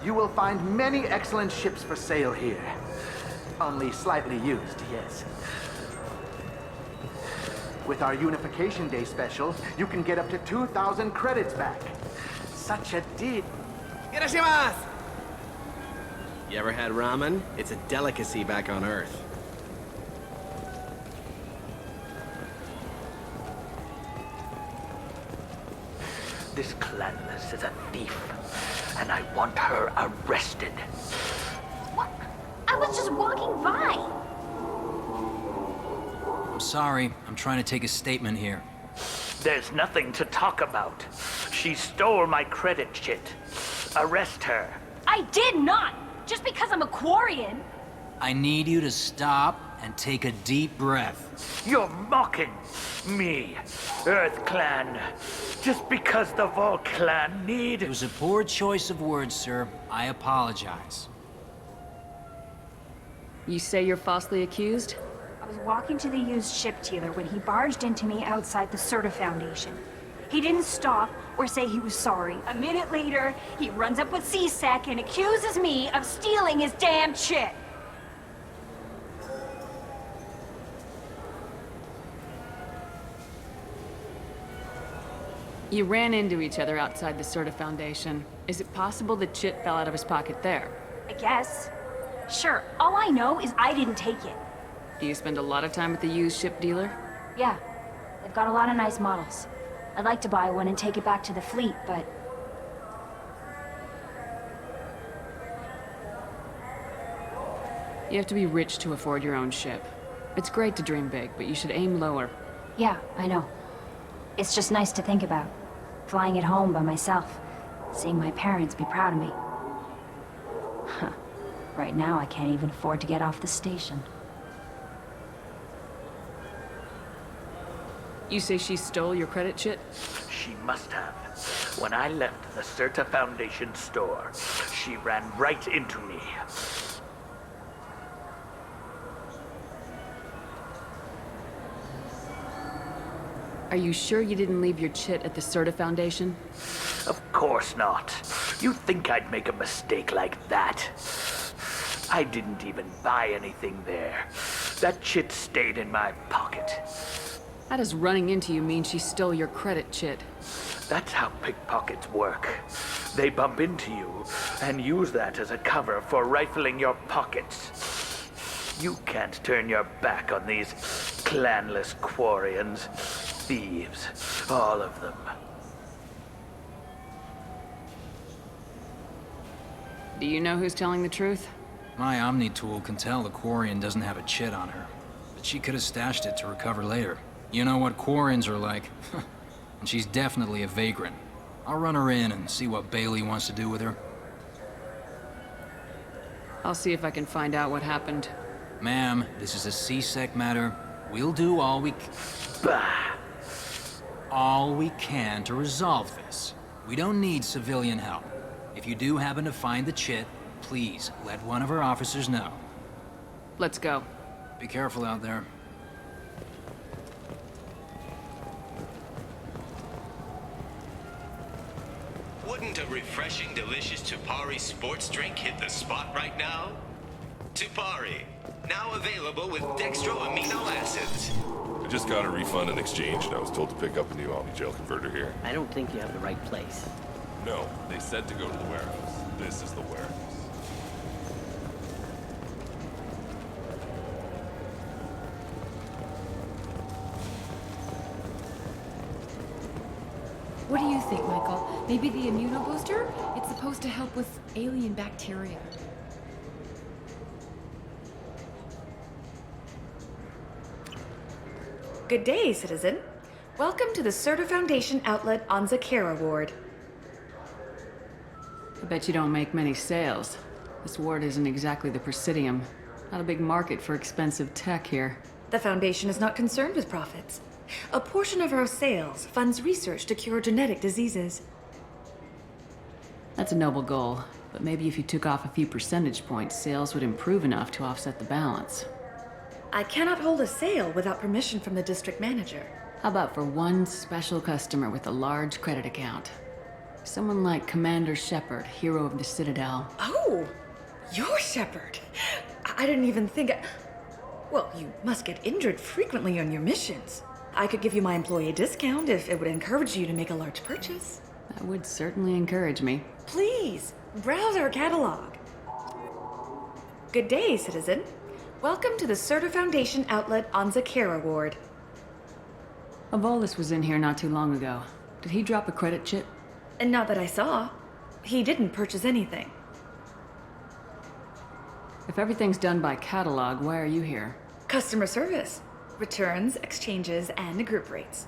You will find many excellent ships for sale here. Only slightly used, yes. With our Unification Day special, you can get up to 2,000 credits back. Such a deal. Irashimasu! You ever had ramen? It's a delicacy back on Earth. This clanless is a thief, and I want her arrested. What? I was just walking by. I'm sorry. I'm trying to take a statement here. There's nothing to talk about. She stole my credit chit. Arrest her. I did not! Just because I'm a Quarian. I need you to stop and take a deep breath. You're mocking me, Earth Clan. Just because the Vol Clan need... It was a poor choice of words, sir. I apologize. You say you're falsely accused? I was walking to the used ship dealer when he barged into me outside the Serta Foundation. He didn't stop or say he was sorry. A minute later, he runs up with C-Sec and accuses me of stealing his damn chit. You ran into each other outside the Serta Foundation. Is it possible the chit fell out of his pocket there? I guess. Sure, all I know is I didn't take it. Do you spend a lot of time with the used ship dealer? Yeah, they've got a lot of nice models. I'd like to buy one and take it back to the fleet, but... You have to be rich to afford your own ship. It's great to dream big, but you should aim lower. Yeah, I know. It's just nice to think about. Flying it home by myself. Seeing my parents be proud of me. Huh. Right now, I can't even afford to get off the station. You say she stole your credit chit? She must have. When I left the Serta Foundation store, she ran right into me. Are you sure you didn't leave your chit at the Serta Foundation? Of course not. You think I'd make a mistake like that? I didn't even buy anything there. That chit stayed in my pocket. How does running into you mean she stole your credit chit? That's how pickpockets work. They bump into you and use that as a cover for rifling your pockets. You can't turn your back on these clanless Quarians. Thieves, all of them. Do you know who's telling the truth? My Omni tool can tell the Quarian doesn't have a chit on her, but she could have stashed it to recover later. You know what Quarians are like, and she's definitely a vagrant. I'll run her in and see what Bailey wants to do with her. I'll see if I can find out what happened. Ma'am, this is a C-Sec matter. We'll do all we can to resolve this. We don't need civilian help. If you do happen to find the chit, please let one of our officers know. Let's go. Be careful out there. Wouldn't a refreshing, delicious Tupari sports drink hit the spot right now? Tupari, now available with dextro amino acids. I just got a refund and exchange, and I was told to pick up a new Omni-Gel converter here. I don't think you have the right place. No, they said to go to the warehouse. This is the warehouse. What do you think, Michael? Maybe the immunobooster? It's supposed to help with alien bacteria. Good day, citizen. Welcome to the Serta Foundation outlet on Zakera Ward. I bet you don't make many sales. This ward isn't exactly the Presidium. Not a big market for expensive tech here. The Foundation is not concerned with profits. A portion of our sales funds research to cure genetic diseases. That's a noble goal, but maybe if you took off a few percentage points, sales would improve enough to offset the balance. I cannot hold a sale without permission from the district manager. How about for one special customer with a large credit account? Someone like Commander Shepard, hero of the Citadel. Oh, you're Shepard. I didn't even think. Well, you must get injured frequently on your missions. I could give you my employee discount if it would encourage you to make a large purchase. That would certainly encourage me. Please, browse our catalog. Good day, citizen. Welcome to the Serta Foundation outlet on Zakera Ward. Avolis was in here not too long ago. Did he drop a credit chip? And not that I saw. He didn't purchase anything. If everything's done by catalog, why are you here? Customer service. Returns, exchanges, and group rates.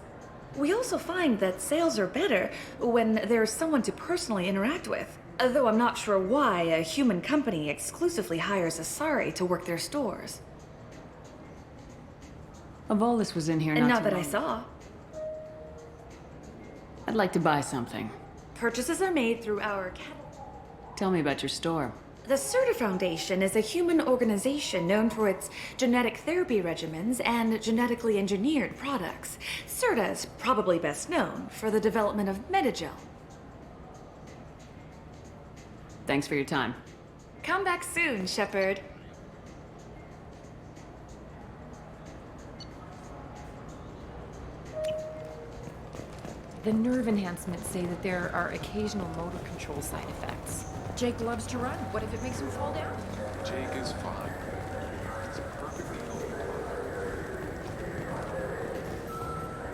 We also find that sales are better when there's someone to personally interact with. Though I'm not sure why a human company exclusively hires Asari to work their stores. Avolis was in here And not not too that long I saw. I'd like to buy something. Purchases are made through our Tell me about your store. The Serta Foundation is a human organization known for its genetic therapy regimens and genetically engineered products. Serta is probably best known for the development of Metagel. Thanks for your time. Come back soon, Shepard. The nerve enhancements say that there are occasional motor control side effects. Jake loves to run. What if it makes him fall down? Jake is fine. He's perfectly healthy.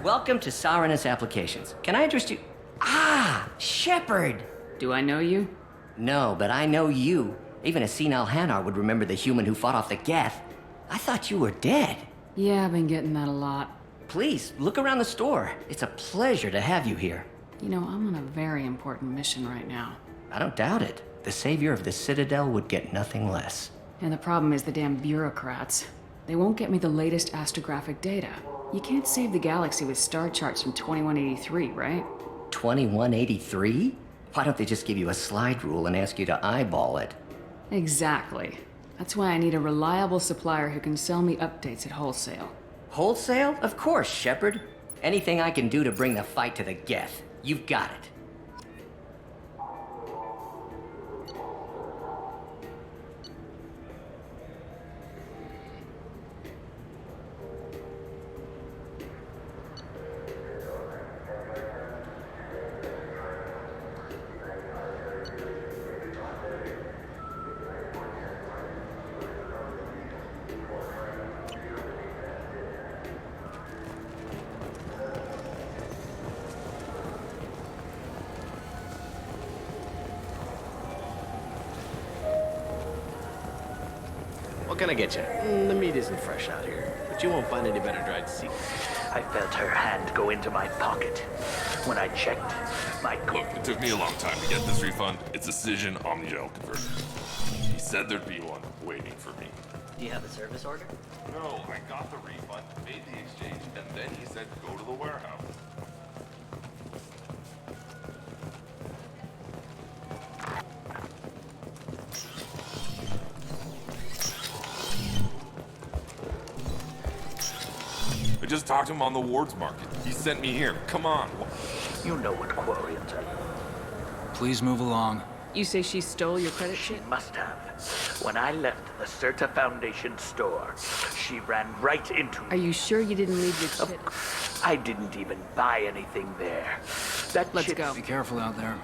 Welcome to Sarenus Applications. Can I interest you? Ah, Shepard! Do I know you? No, but I know you. Even a senile Hanar would remember the human who fought off the Geth. I thought you were dead. Yeah, I've been getting that a lot. Please, look around the store. It's a pleasure to have you here. You know, I'm on a very important mission right now. I don't doubt it. The savior of the Citadel would get nothing less. And the problem is the damn bureaucrats. They won't get me the latest astrographic data. You can't save the galaxy with star charts from 2183, right? 2183? Why don't they just give you a slide rule and ask you to eyeball it? Exactly. That's why I need a reliable supplier who can sell me updates at wholesale. Wholesale? Of course, Shepard. Anything I can do to bring the fight to the Geth. You've got it. What can I get you? The meat isn't fresh out here, but you won't find any better dried seafood. I felt her hand go into my pocket. When I checked, my... Look, it took me a long time to get this refund. It's a Cision Omnigel conversion. He said there'd be one waiting for me. Do you have a service order? No, I got the refund, made the exchange, and then he said go to the warehouse. I just talked to him on the Wards Market. He sent me here. Come on. You know what Quarians are. Please move along. You say she stole your credit She chip? must have. When I left the Serta Foundation store, she ran right into me. Are you sure you didn't leave your chip? I didn't even buy anything there. That Let's chip... go. Be careful out there.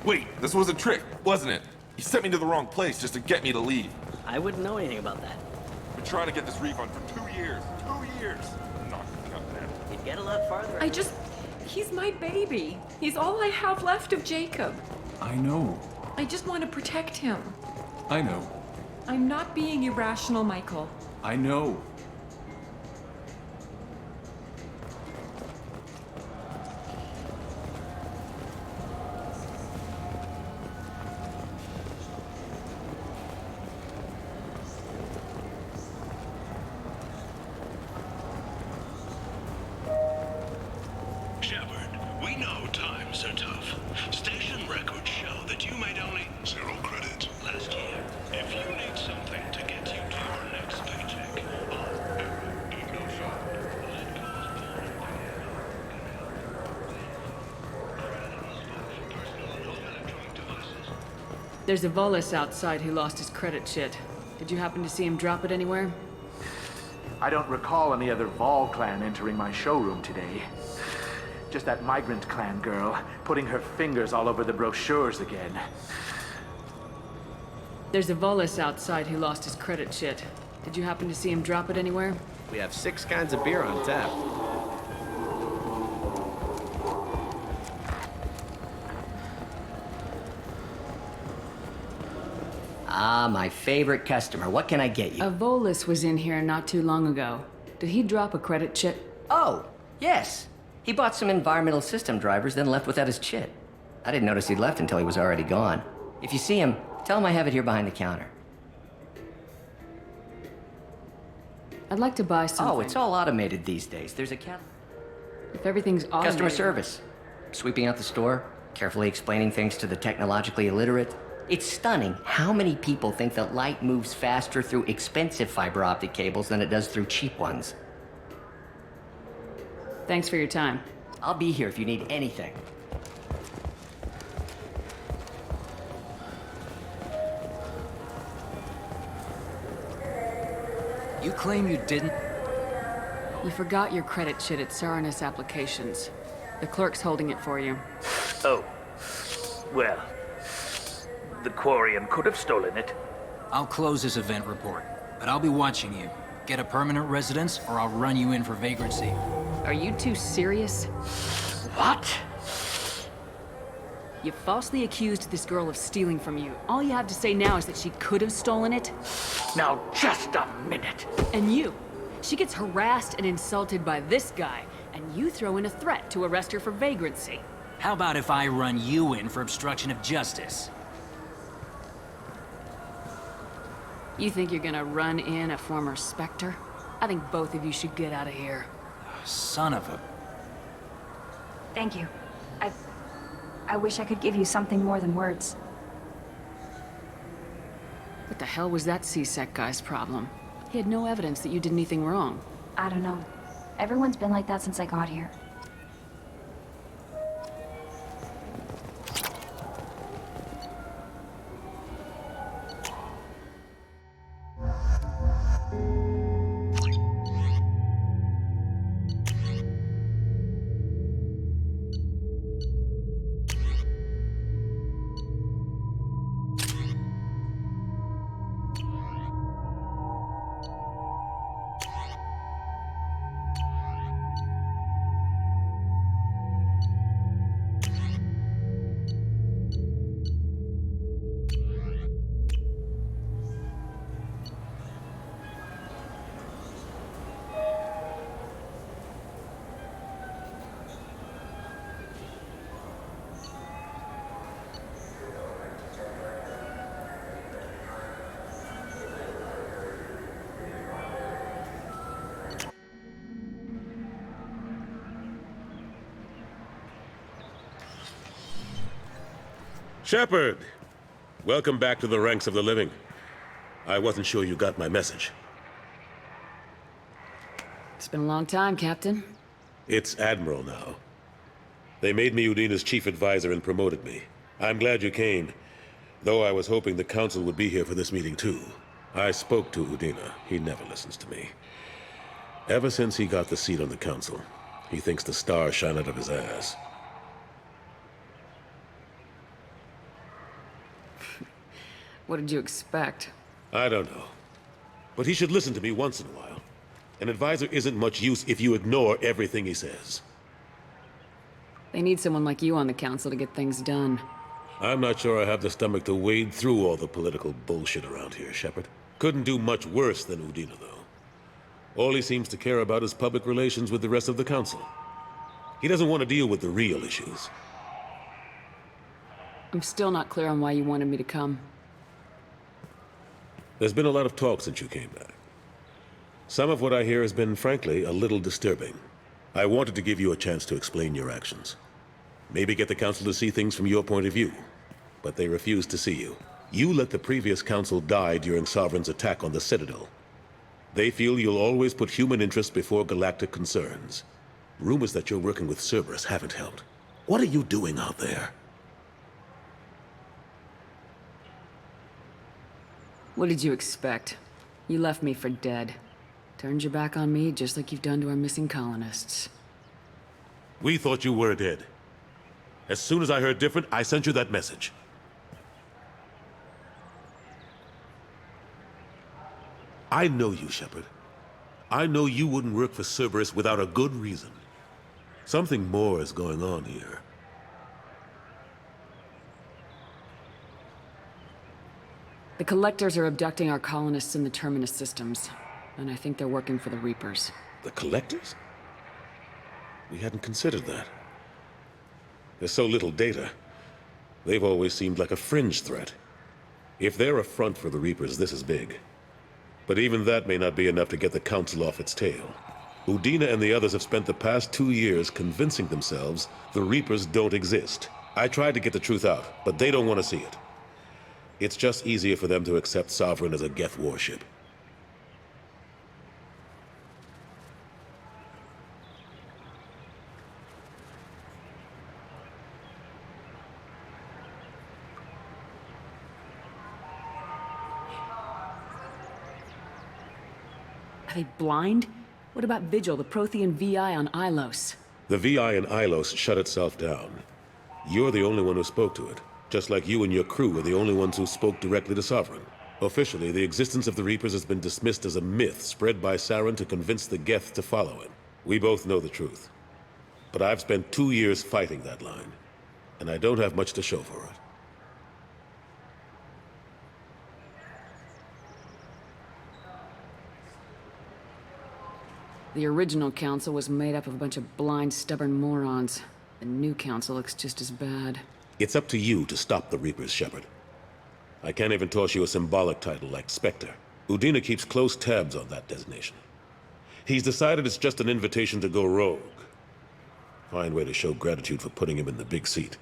Wait, this was a trick, wasn't it? He sent me to the wrong place just to get me to leave. I wouldn't know anything about that. I've been trying to get this refund for 2 years. 2 years! I'm not gonna that. You'd get a lot farther. He's my baby. He's all I have left of Jacob. I know. I just want to protect him. I know. I'm not being irrational, Michael. I know. Shepard, we know times are tough. Station records show that you made only 0 credit last year. If you need something to get you to your next paycheck, all There's a Volus outside who lost his credit shit. Did you happen to see him drop it anywhere? I don't recall any other Vol clan entering my showroom today. Just that migrant clan girl putting her fingers all over the brochures again. There's a Volus outside who lost his credit shit. Did you happen to see him drop it anywhere? We have 6 kinds of beer on tap. Ah, my favorite customer. What can I get you? A Volus was in here not too long ago. Did he drop a credit chit? Oh, yes. He bought some environmental system drivers, then left without his chit. I didn't notice he'd left until he was already gone. If you see him, tell him I have it here behind the counter. I'd like to buy something. Oh, it's all automated these days. There's a If everything's automated... Customer service. Sweeping out the store, carefully explaining things to the technologically illiterate. It's stunning how many people think that light moves faster through expensive fiber optic cables than it does through cheap ones. Thanks for your time. I'll be here if you need anything. You claim you didn't? You forgot your credit shit at Saranus Applications. The clerk's holding it for you. Oh. Well, the Quarian could have stolen it. I'll close this event report, but I'll be watching you. Get a permanent residence, or I'll run you in for vagrancy. Are you two serious? What? You falsely accused this girl of stealing from you. All you have to say now is that she could have stolen it? Now, just a minute. And you. She gets harassed and insulted by this guy, and you throw in a threat to arrest her for vagrancy. How about if I run you in for obstruction of justice? You think you're gonna run in a former Spectre? I think both of you should get out of here. Son of a... Thank you. I wish I could give you something more than words. What the hell was that CSEC guy's problem? He had no evidence that you did anything wrong. I don't know. Everyone's been like that since I got here. Shepard! Welcome back to the ranks of the living. I wasn't sure you got my message. It's been a long time, Captain. It's Admiral now. They made me Udina's chief advisor and promoted me. I'm glad you came, though I was hoping the Council would be here for this meeting too. I spoke to Udina. He never listens to me. Ever since he got the seat on the Council, he thinks the stars shine out of his ass. What did you expect? I don't know. But he should listen to me once in a while. An advisor isn't much use if you ignore everything he says. They need someone like you on the Council to get things done. I'm not sure I have the stomach to wade through all the political bullshit around here, Shepard. Couldn't do much worse than Udina, though. All he seems to care about is public relations with the rest of the Council. He doesn't want to deal with the real issues. I'm still not clear on why you wanted me to come. There's been a lot of talk since you came back. Some of what I hear has been, frankly, a little disturbing. I wanted to give you a chance to explain your actions. Maybe get the Council to see things from your point of view. But they refused to see you. You let the previous Council die during Sovereign's attack on the Citadel. They feel you'll always put human interests before galactic concerns. Rumors that you're working with Cerberus haven't helped. What are you doing out there? What did you expect? You left me for dead. Turned your back on me just like you've done to our missing colonists. We thought you were dead. As soon as I heard different, I sent you that message. I know you, Shepard. I know you wouldn't work for Cerberus without a good reason. Something more is going on here. The Collectors are abducting our colonists in the Terminus systems, and I think they're working for the Reapers. The Collectors? We hadn't considered that. There's so little data. They've always seemed like a fringe threat. If they're a front for the Reapers, this is big. But even that may not be enough to get the Council off its tail. Udina and the others have spent the past 2 years convincing themselves the Reapers don't exist. I tried to get the truth out, but they don't want to see it. It's just easier for them to accept Sovereign as a Geth warship. Are they blind? What about Vigil, the Prothean VI on Ilos? The VI in Ilos shut itself down. You're the only one who spoke to it, just like you and your crew were the only ones who spoke directly to Sovereign. Officially, the existence of the Reapers has been dismissed as a myth spread by Saren to convince the Geth to follow him. We both know the truth. But I've spent 2 years fighting that line, and I don't have much to show for it. The original council was made up of a bunch of blind, stubborn morons. The new council looks just as bad. It's up to you to stop the Reapers, Shepard. I can't even toss you a symbolic title like Spectre. Udina keeps close tabs on that designation. He's decided it's just an invitation to go rogue. Fine way to show gratitude for putting him in the big seat.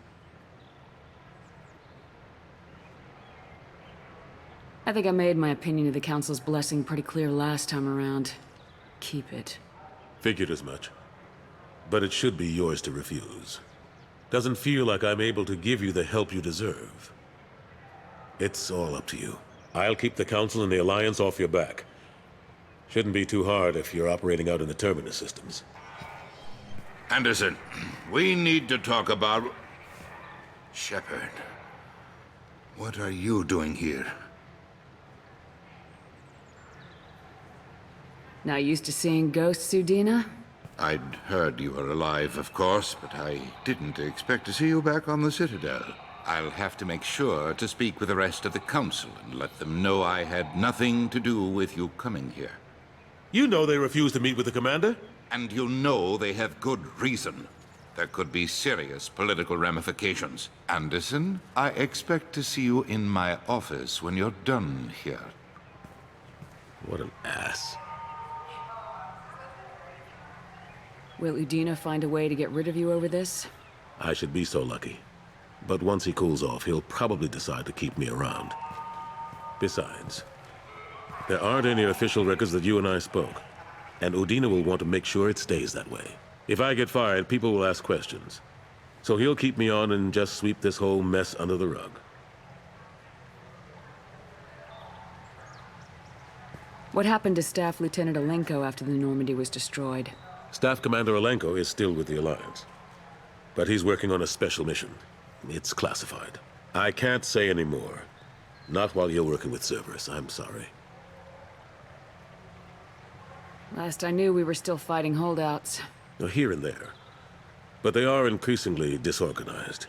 I think I made my opinion of the council's blessing pretty clear last time around. Keep it. Figured as much. But it should be yours to refuse. Doesn't feel like I'm able to give you the help you deserve. It's all up to you. I'll keep the Council and the Alliance off your back. Shouldn't be too hard if you're operating out in the Terminus systems. Anderson, we need to talk about... Shepard. What are you doing here? Not used to seeing ghosts, Udina? I'd heard you were alive, of course, but I didn't expect to see you back on the Citadel. I'll have to make sure to speak with the rest of the Council and let them know I had nothing to do with you coming here. You know they refused to meet with the Commander? And you know they have good reason. There could be serious political ramifications. Anderson, I expect to see you in my office when you're done here. What an ass. Will Udina find a way to get rid of you over this? I should be so lucky. But once he cools off, he'll probably decide to keep me around. Besides, there aren't any official records that you and I spoke. And Udina will want to make sure it stays that way. If I get fired, people will ask questions. So he'll keep me on and just sweep this whole mess under the rug. What happened to Staff Lieutenant Alenko after the Normandy was destroyed? Staff Commander Alenko is still with the Alliance. But he's working on a special mission. It's classified. I can't say any more. Not while you're working with Cerberus, I'm sorry. Last I knew, we were still fighting holdouts. Here and there. But they are increasingly disorganized.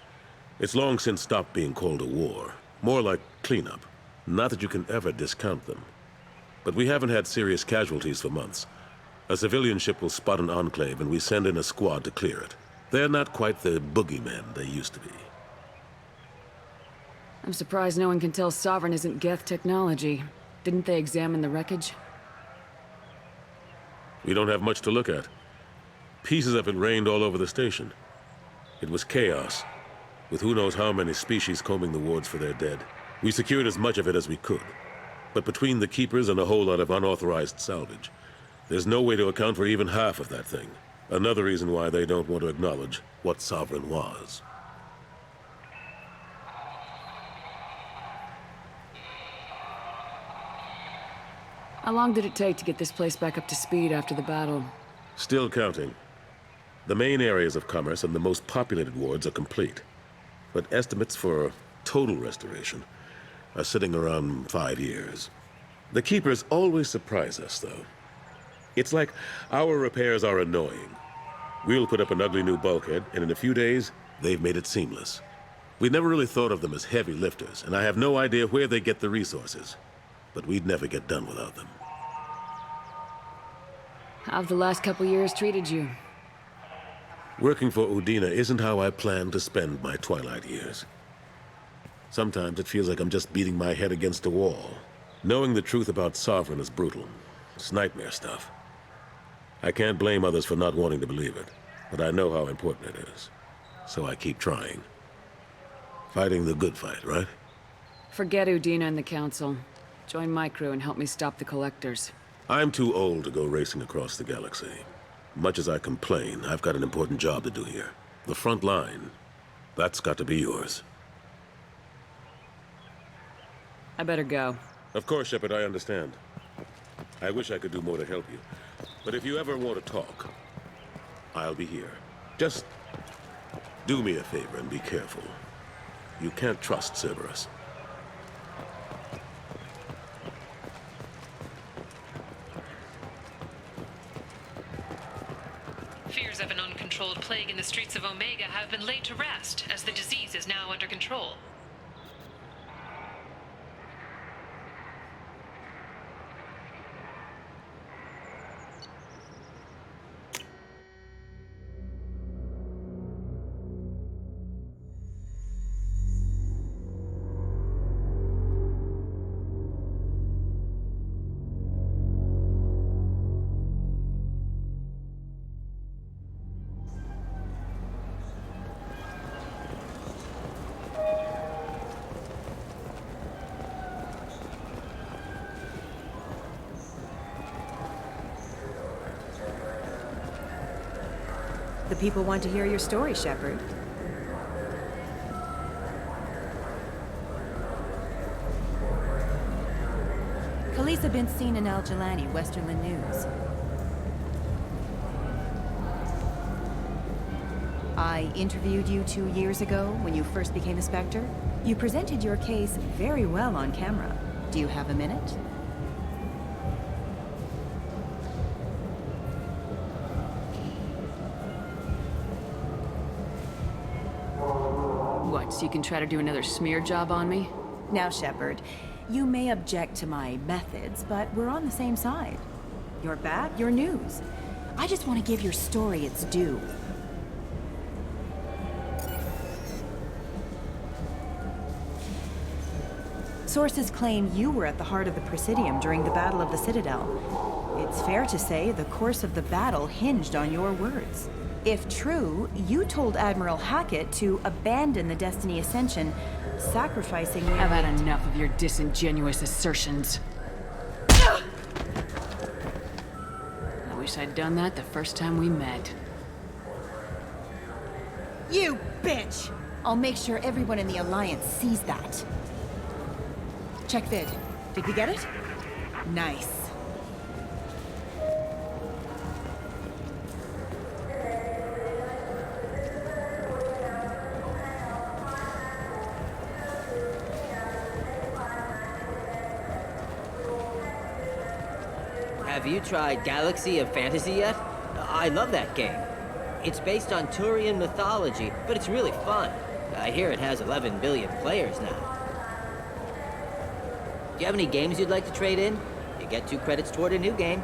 It's long since stopped being called a war. More like cleanup. Not that you can ever discount them. But we haven't had serious casualties for months. A civilian ship will spot an enclave and we send in a squad to clear it. They're not quite the boogeymen they used to be. I'm surprised no one can tell Sovereign isn't Geth technology. Didn't they examine the wreckage? We don't have much to look at. Pieces of it rained all over the station. It was chaos, with who knows how many species combing the wards for their dead. We secured as much of it as we could. But between the Keepers and a whole lot of unauthorized salvage, there's no way to account for even half of that thing. Another reason why they don't want to acknowledge what Sovereign was. How long did it take to get this place back up to speed after the battle? Still counting. The main areas of commerce and the most populated wards are complete. But estimates for total restoration are sitting around 5 years. The Keepers always surprise us, though. It's like our repairs are annoying. We'll put up an ugly new bulkhead, and in a few days, they've made it seamless. We never really thought of them as heavy lifters, and I have no idea where they get the resources. But we'd never get done without them. How have the last couple years treated you? Working for Udina isn't how I plan to spend my twilight years. Sometimes it feels like I'm just beating my head against a wall. Knowing the truth about Sovereign is brutal. It's nightmare stuff. I can't blame others for not wanting to believe it, but I know how important it is. So I keep trying. Fighting the good fight, right? Forget Udina and the Council. Join my crew and help me stop the Collectors. I'm too old to go racing across the galaxy. Much as I complain, I've got an important job to do here. The front line, that's got to be yours. I better go. Of course, Shepard, I understand. I wish I could do more to help you. But if you ever want to talk, I'll be here. Just do me a favor and be careful. You can't trust Cerberus. Fears of an uncontrolled plague in the streets of Omega have been laid to rest, as the disease is now under control. The people want to hear your story, Shepard. Khaleesa bint seen in Al Jelani, Westerland News. I interviewed you 2 years ago when you first became a Spectre. You presented your case very well on camera. Do you have a minute? What, so you can try to do another smear job on me? Now, Shepard, you may object to my methods, but we're on the same side. You're bad, you're news. I just want to give your story its due. Sources claim you were at the heart of the Presidium during the Battle of the Citadel. It's fair to say the course of the battle hinged on your words. If true, you told Admiral Hackett to abandon the Destiny Ascension, sacrificing... I've had enough of your disingenuous assertions. I wish I'd done that the first time we met. You bitch! I'll make sure everyone in the Alliance sees that. Check vid. Did we get it? Nice. Have you tried Galaxy of Fantasy yet? I love that game. It's based on Turian mythology, but it's really fun. I hear it has 11 billion players now. Do you have any games you'd like to trade in? You get 2 credits toward a new game.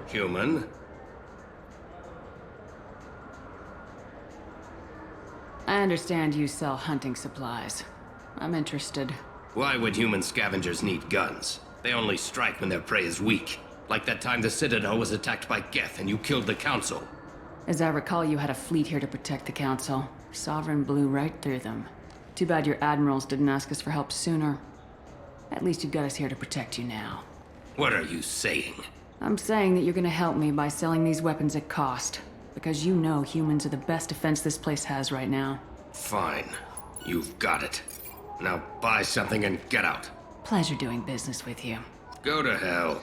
Human? I understand you sell hunting supplies. I'm interested. Why would human scavengers need guns? They only strike when their prey is weak. Like that time the Citadel was attacked by Geth and you killed the Council. As I recall, you had a fleet here to protect the Council. Sovereign blew right through them. Too bad your admirals didn't ask us for help sooner. At least you've got us here to protect you now. What are you saying? I'm saying that you're gonna help me by selling these weapons at cost. Because you know humans are the best defense this place has right now. Fine. You've got it. Now buy something and get out. Pleasure doing business with you. Go to hell.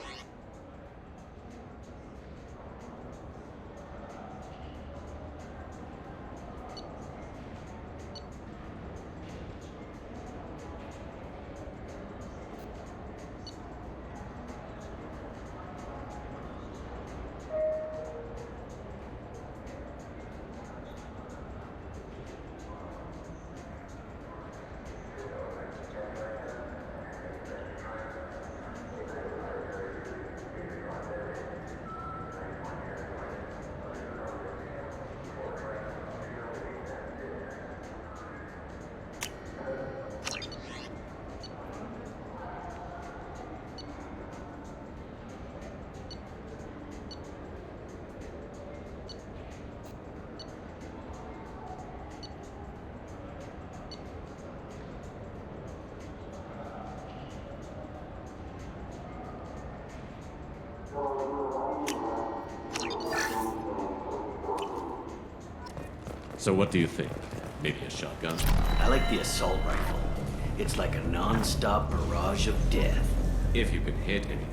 So what do you think? Maybe a shotgun? I like the assault rifle. It's like a non-stop barrage of death. If you can hit anything.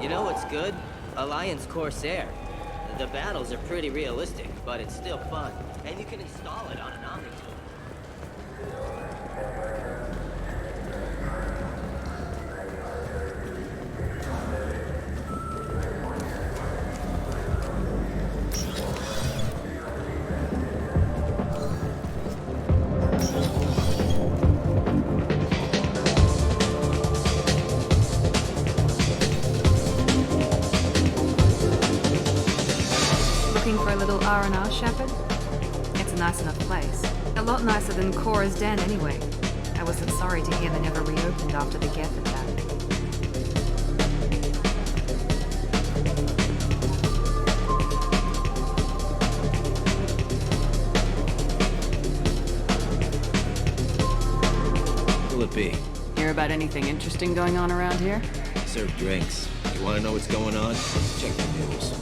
You know what's good? Alliance Corsair. The battles are pretty realistic, but it's still fun. And you can install it on an Omni tool. For a little R&R, Shepard? It's a nice enough place. A lot nicer than Cora's den, anyway. I wasn't sorry to hear they never reopened after the Geth attack. Who'll it be? Hear about anything interesting going on around here? Serve drinks. You want to know what's going on? Check the news.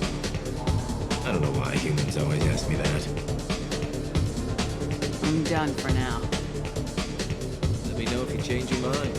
I don't know why humans always ask me that. I'm done for now. Let me know if you change your mind.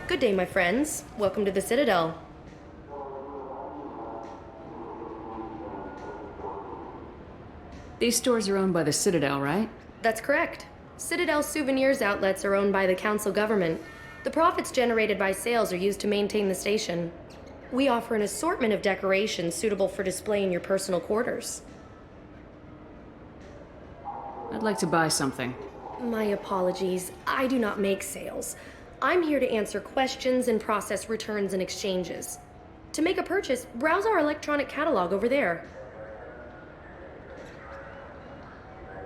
Good day, my friends. Welcome to the Citadel. These stores are owned by the Citadel, right? That's correct. Citadel souvenirs outlets are owned by the Council government. The profits generated by sales are used to maintain the station. We offer an assortment of decorations suitable for display in your personal quarters. I'd like to buy something. My apologies. I do not make sales. I'm here to answer questions and process returns and exchanges. To make a purchase, browse our electronic catalog over there.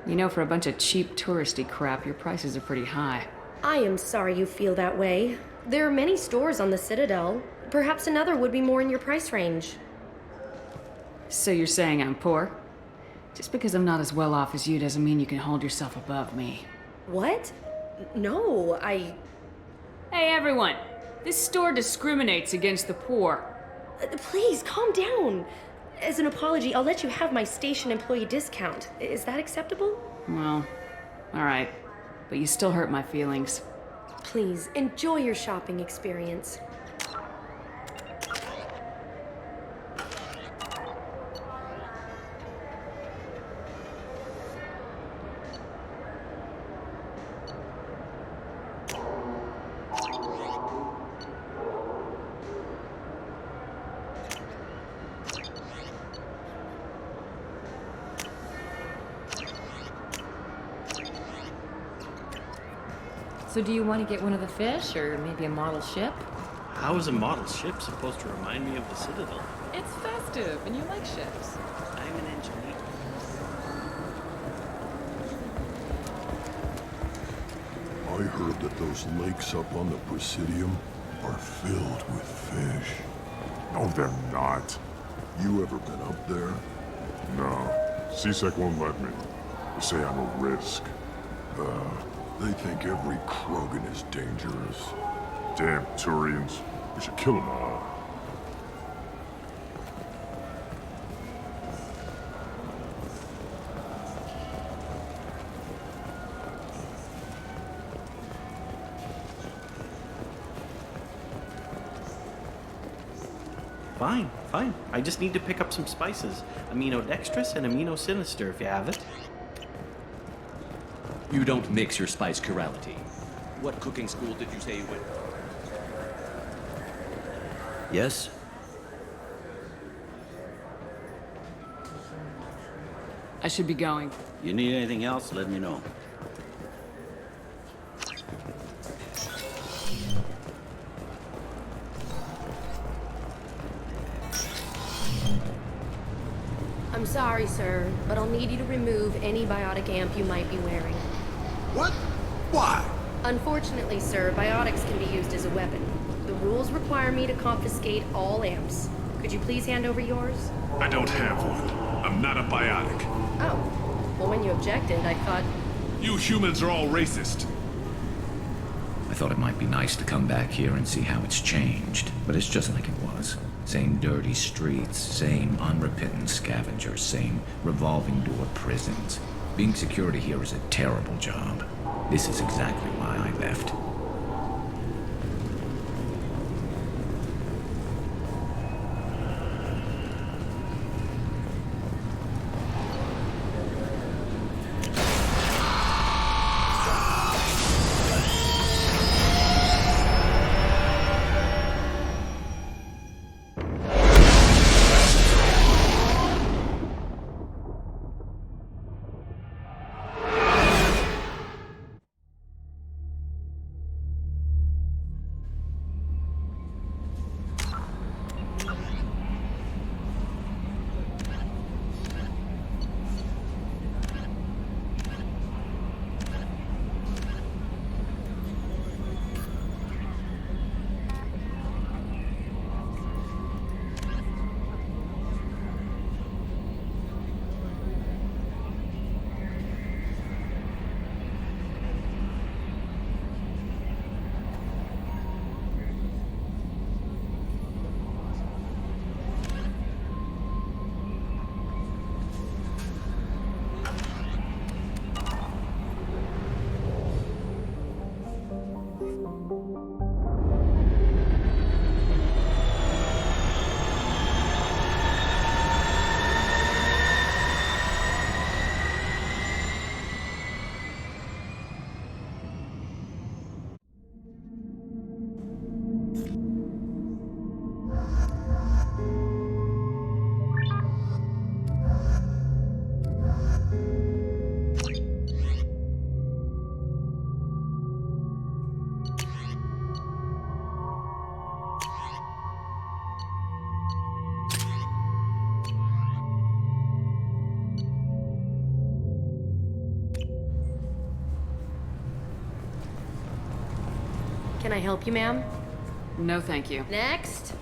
You know, for a bunch of cheap touristy crap, your prices are pretty high. I am sorry you feel that way. There are many stores on the Citadel. Perhaps another would be more in your price range. So you're saying I'm poor? Just because I'm not as well off as you doesn't mean you can hold yourself above me. What? No, I... Hey everyone! This store discriminates against the poor. Please, calm down. As an apology, I'll let you have my station employee discount. Is that acceptable? Well, alright. But you still hurt my feelings. Please, enjoy your shopping experience. So do you want to get one of the fish, or maybe a model ship? How is a model ship supposed to remind me of the Citadel? It's festive, and you like ships. I'm an engineer. I heard that those lakes up on the Presidium are filled with fish. No, they're not. You ever been up there? No. CSEC won't let me. They say I'm a risk. They think every Krogan is dangerous. Damn Turians. We should kill them all. Fine, fine. I just need to pick up some spices. Aminodextrous and aminosinister, if you have it. You don't mix your spice chirality. What cooking school did you say you went? Yes? I should be going. You need anything else, let me know. I'm sorry, sir, but I'll need you to remove any biotic amp you might be wearing. What? Why? Unfortunately, sir, biotics can be used as a weapon. The rules require me to confiscate all amps. Could you please hand over yours? I don't have one. I'm not a biotic. Oh. Well, when you objected, I thought... You humans are all racist. I thought it might be nice to come back here and see how it's changed, but it's just like it was. Same dirty streets, same unrepentant scavengers, same revolving door prisons. Being security here is a terrible job. This is exactly why I left. Can I help you, ma'am? No, thank you. Next.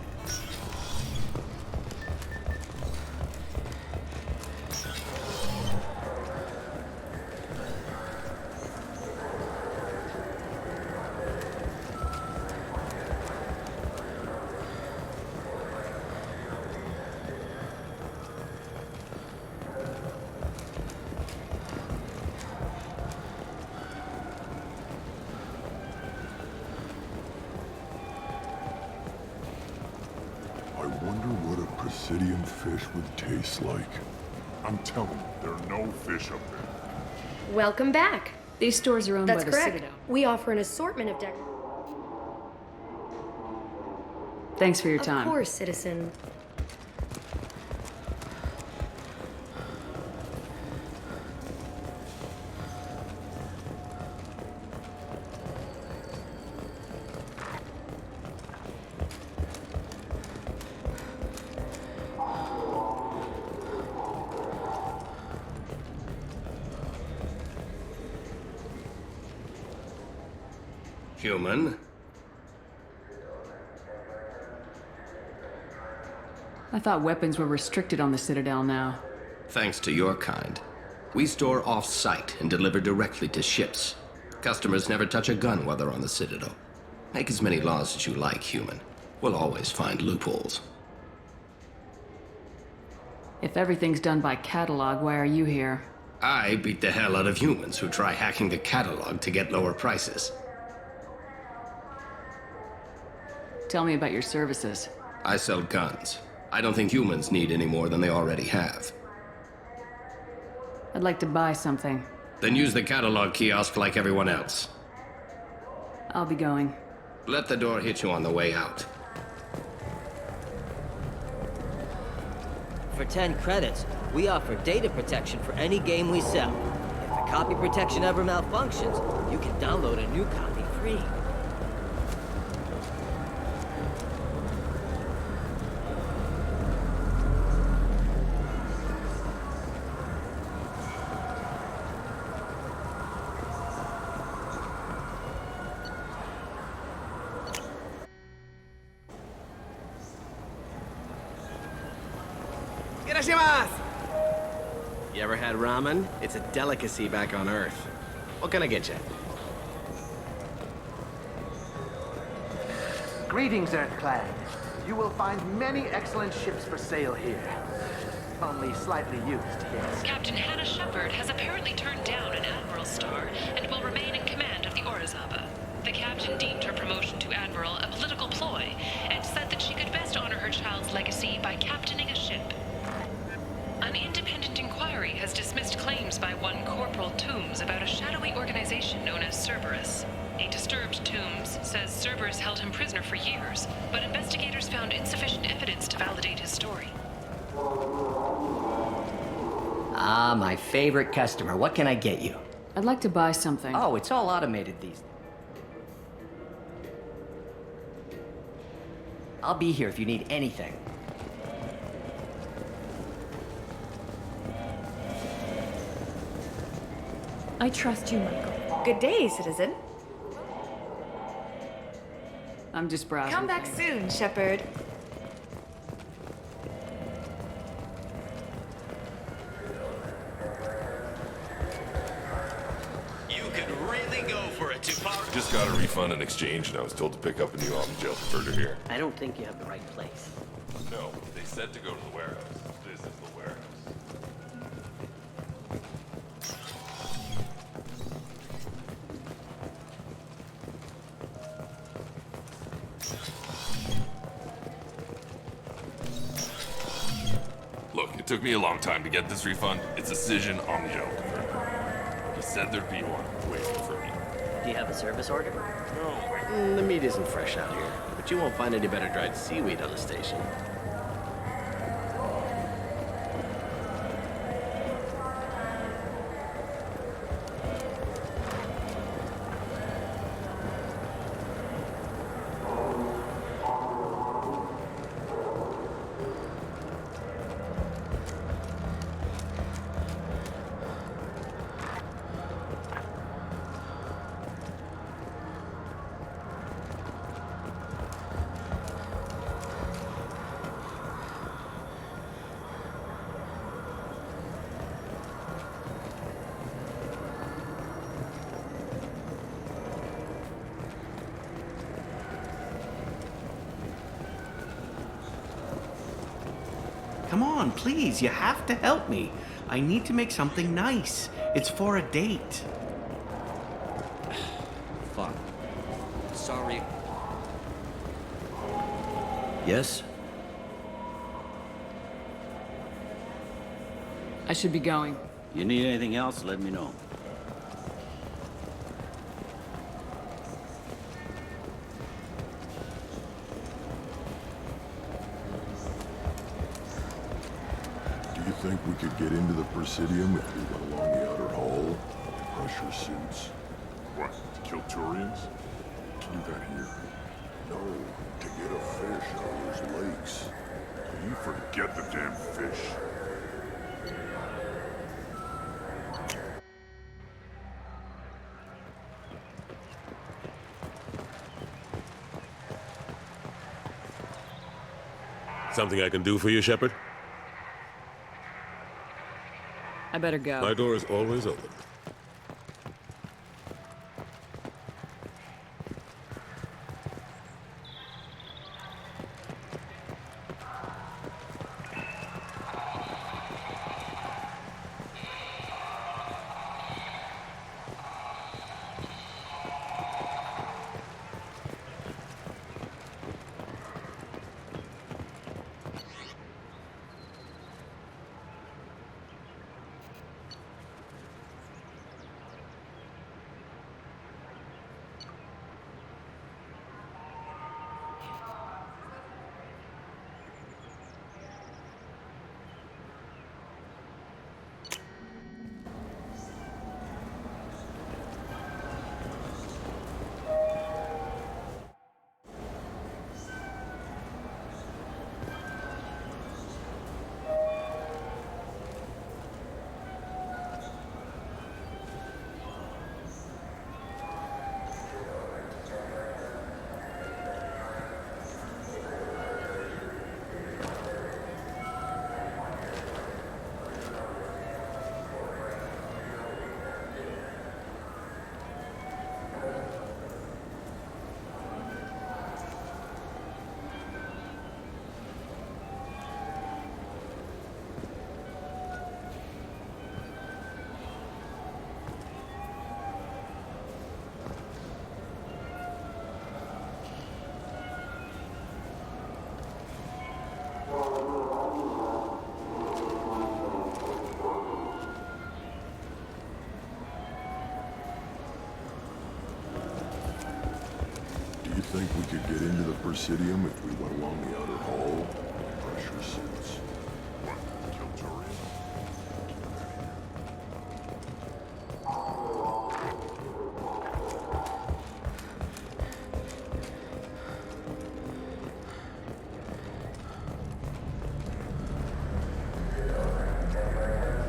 I wonder what a Presidium fish would taste like. I'm telling you, there are no fish up there. Welcome back. These stores are owned That's by the correct. Citadel. We offer an assortment of Thanks for your time. Of course, citizen. Human? I thought weapons were restricted on the Citadel now. Thanks to your kind. We store off-site and deliver directly to ships. Customers never touch a gun while they're on the Citadel. Make as many laws as you like, human. We'll always find loopholes. If everything's done by catalog, why are you here? I beat the hell out of humans who try hacking the catalog to get lower prices. Tell me about your services. I sell guns. I don't think humans need any more than they already have. I'd like to buy something. Then use the catalog kiosk like everyone else. I'll be going. Let the door hit you on the way out. For 10 credits, we offer data protection for any game we sell. If the copy protection ever malfunctions, you can download a new copy free. You ever had ramen? It's a delicacy back on Earth. What can I get you? Greetings, Earthclad. You will find many excellent ships for sale here. Only slightly used, yes. Captain Hannah Shepard has apparently turned down an Admiral's star and will remain in command of the Orizaba. The captain deemed her promotion to Admiral a political ploy and said that she could best honor her child's legacy by captaining a ship. An independent inquiry has dismissed claims by one Corporal Toombs about a shadowy organization known as Cerberus. A disturbed Toombs says Cerberus held him prisoner for years, but investigators found insufficient evidence to validate his story. Ah, my favorite customer. What can I get you? I'd like to buy something. Oh, it's all automated these. I'll be here if you need anything. I trust you, Michael. Good day, citizen. I'm just browsing. Come back soon, Shepard. You could really go for it, Tupar. Just got a refund and exchange, and I was told to pick up a new off-the-jail converter here. I don't think you have the right place. No, they said to go to the warehouse. This is the warehouse. Look, it took me a long time to get this refund. It's a Cision on-the-jail converter. He said there'd be one waiting for me. Do you have a service order? No. The meat isn't fresh out here, but you won't find any better dried seaweed on the station. Come on, please, you have to help me. I need to make something nice. It's for a date. Fuck. Sorry. Yes? I should be going. You need anything else, let me know. Do you think we could get into the Presidium if we went along the outer hall? Pressure suits. What, to kill Turians? To do that here? No, to get a fish out of those lakes. You forget the damn fish. Something I can do for you, Shepard? I better go. My door is always open. Do you think we could get into the Presidium if we went along the outer hall? Pressure suits. What, to kill Turians?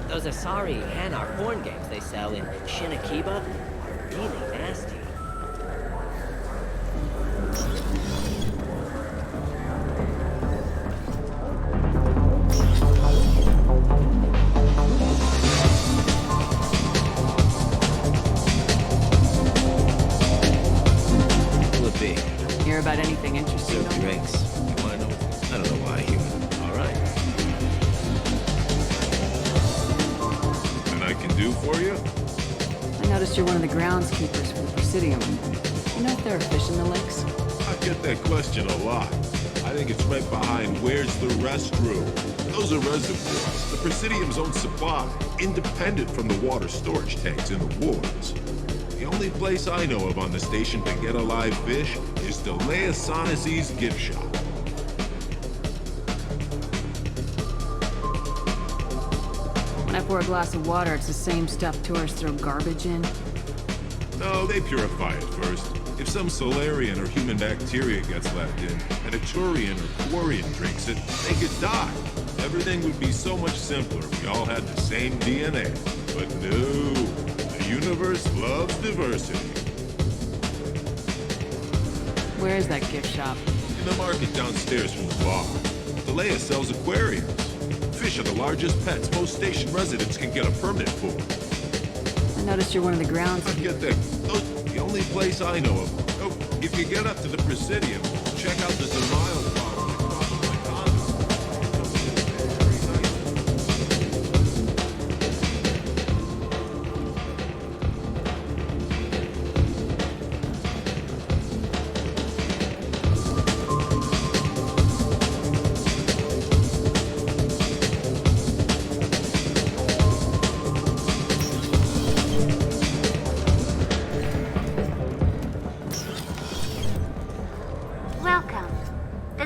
Those Asari Hanar porn games they sell in Shinakiba are really nasty. Will it be? Hear about anything interesting? Serve drinks. You wanna know? I don't know why, human. All right. And I can do for you? I noticed you're one of the groundskeepers for the Presidium. You know if there are fish in the lakes? I get that question a lot. I think it's right behind where's the restroom. Those are reservoirs, the Presidium's own supply, independent from the water storage tanks in the wards. The only place I know of on the station to get a live fish is Delea Sonesi's gift shop. When I pour a glass of water, it's the same stuff tourists throw garbage in. No, they purify it first. If some Solarian or human bacteria gets left in, and a Turian or Quarian drinks it, they could die. Everything would be so much simpler if we all had the same DNA. But no, the universe loves diversity. Where is that gift shop? In the market downstairs from the bar. Delea sells aquariums. Fish are the largest pets most station residents can get a permit for. I noticed you're one of the grounds. Get that. The only place I know of. Oh, if you get up to the Presidium, check out the Zermile farm across from the condo.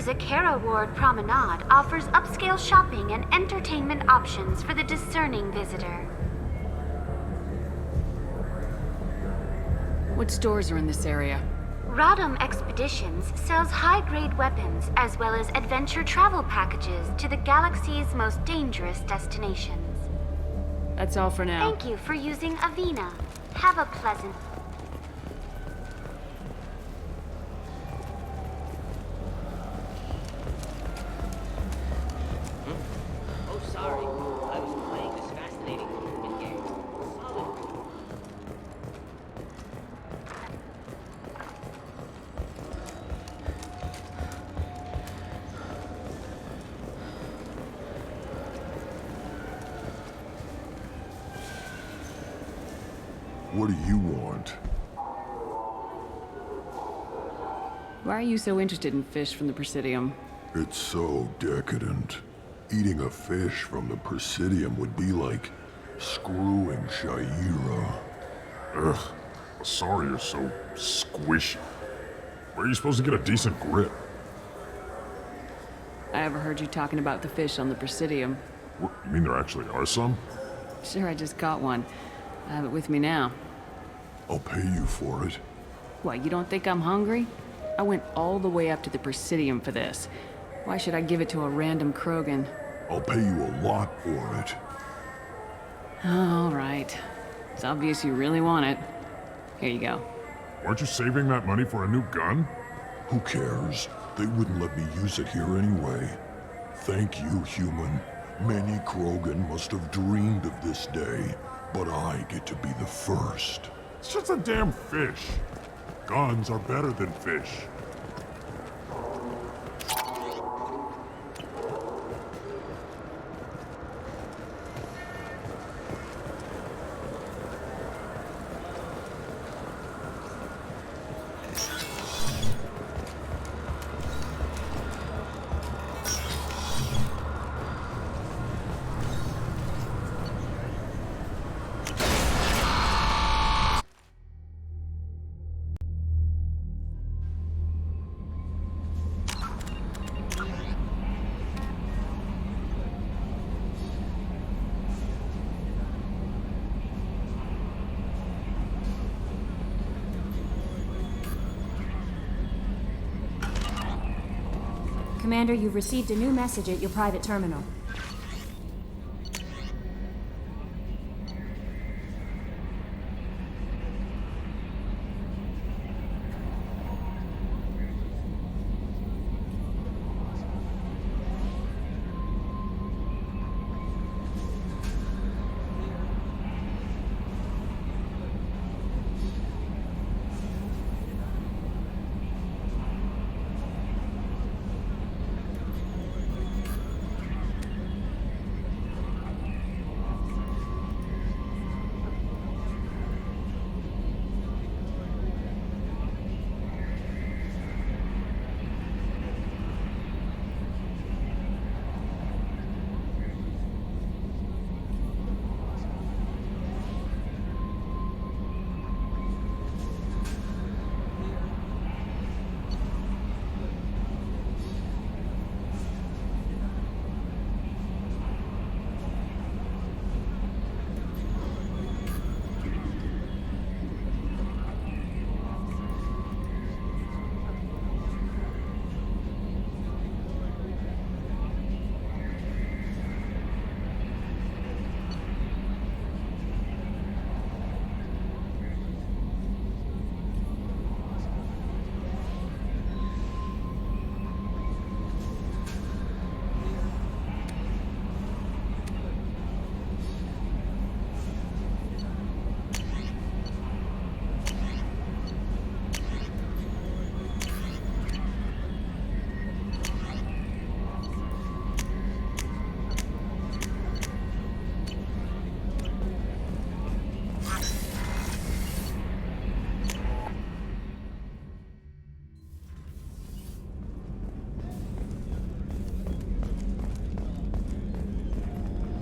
Zakara Ward Promenade offers upscale shopping and entertainment options for the discerning visitor. What stores are in this area? Rodham Expeditions sells high-grade weapons as well as adventure travel packages to the galaxy's most dangerous destinations. That's all for now. Thank you for using Avena. Have a pleasant... Oh, sorry. I was playing this fascinating movement game. Solid. What do you want? Why are you so interested in fish from the Presidium? It's so decadent. Eating a fish from the Presidium would be like screwing Shaira. Ugh. Sorry you're so squishy. Where are you supposed to get a decent grip? I overheard you talking about the fish on the Presidium. What, you mean there actually are some? Sure, I just caught one. I have it with me now. I'll pay you for it. What, you don't think I'm hungry? I went all the way up to the Presidium for this. Why should I give it to a random Krogan? I'll pay you a lot for it. All right. It's obvious you really want it. Here you go. Weren't you saving that money for a new gun? Who cares? They wouldn't let me use it here anyway. Thank you, human. Many Krogan must have dreamed of this day, but I get to be the first. It's just a damn fish. Guns are better than fish. Commander, you've received a new message at your private terminal.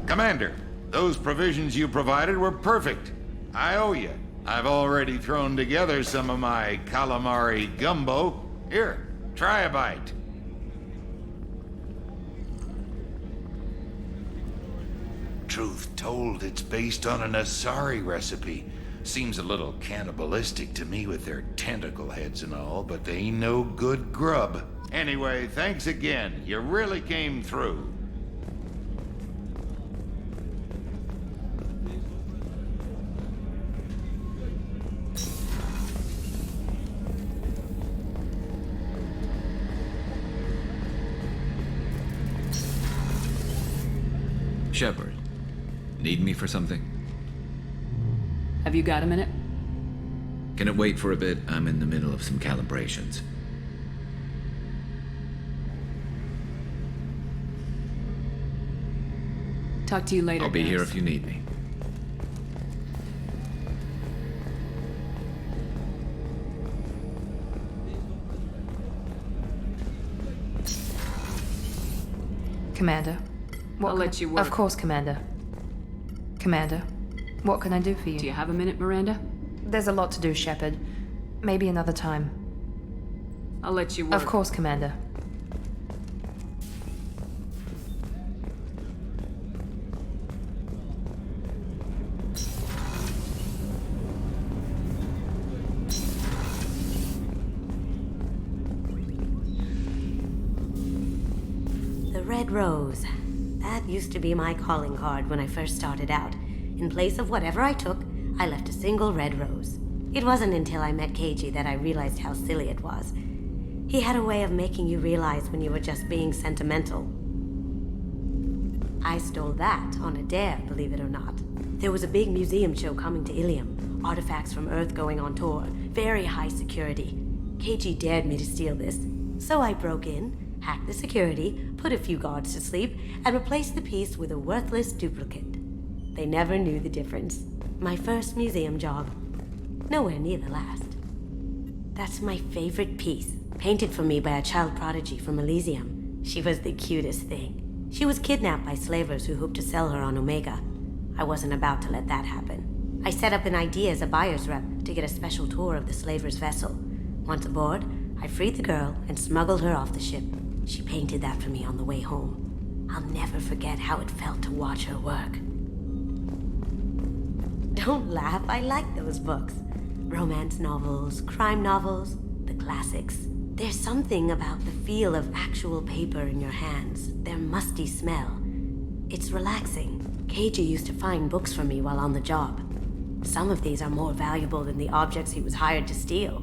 Commander, those provisions you provided were perfect. I owe you. I've already thrown together some of my calamari gumbo. Here, try a bite. Truth told, it's based on an Asari recipe. Seems a little cannibalistic to me with their tentacle heads and all, but they ain't no good grub. Anyway, thanks again. You really came through. Shepard, need me for something? Have you got a minute? Can it wait for a bit? I'm in the middle of some calibrations. Talk to you later. I'll be guys. here if you need me. Commander. I'll let you work. Of course, Commander. Commander, what can I do for you? Do you have a minute, Miranda? There's a lot to do, Shepard. Maybe another time. I'll let you work. Of course, Commander. The Red Rose. That used to be my calling card when I first started out. In place of whatever I took, I left a single red rose. It wasn't until I met Keiji that I realized how silly it was. He had a way of making you realize when you were just being sentimental. I stole that on a dare, believe it or not. There was a big museum show coming to Ilium. Artifacts from Earth going on tour. Very high security. Keiji dared me to steal this. So I broke in, hacked the security, put a few guards to sleep, and replaced the piece with a worthless duplicate. They never knew the difference. My first museum job. Nowhere near the last. That's my favorite piece, painted for me by a child prodigy from Elysium. She was the cutest thing. She was kidnapped by slavers who hoped to sell her on Omega. I wasn't about to let that happen. I set up an idea as a buyer's rep to get a special tour of the slaver's vessel. Once aboard, I freed the girl and smuggled her off the ship. She painted that for me on the way home. I'll never forget how it felt to watch her work. Don't laugh, I like those books. Romance novels, crime novels, the classics. There's something about the feel of actual paper in your hands, their musty smell. It's relaxing. Keiji used to find books for me while on the job. Some of these are more valuable than the objects he was hired to steal.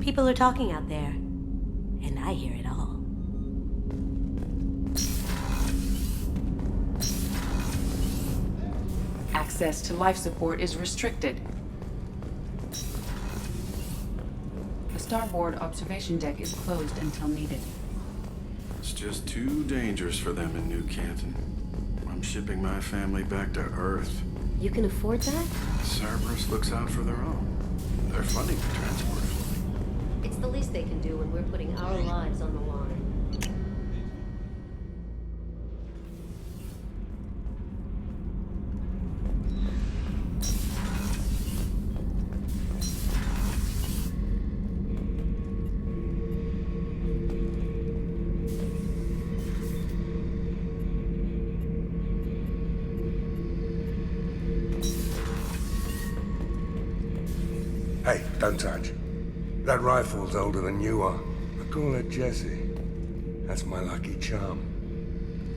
People are talking out there, and I hear it all. Access to life support is restricted. The starboard observation deck is closed until needed. It's just too dangerous for them in New Canton. I'm shipping my family back to Earth. You can afford that? Cerberus looks out for their own. They're funding the transport fleet. It's the least they can do when we're putting our lives on the line. Hey, don't touch. That rifle's older than you are. I call it Jesse. That's my lucky charm.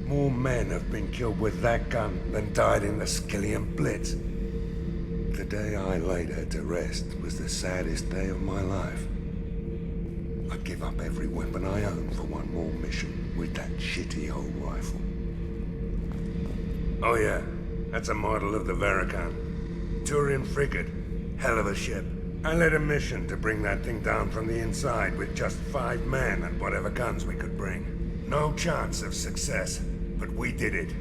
More men have been killed with that gun than died in the Skillian Blitz. The day I laid her to rest was the saddest day of my life. I'd give up every weapon I own for one more mission with that shitty old rifle. Oh yeah, that's a model of the Veracon. Turian frigate. Hell of a ship. I led a mission to bring that thing down from the inside with just 5 men and whatever guns we could bring. No chance of success, but we did it.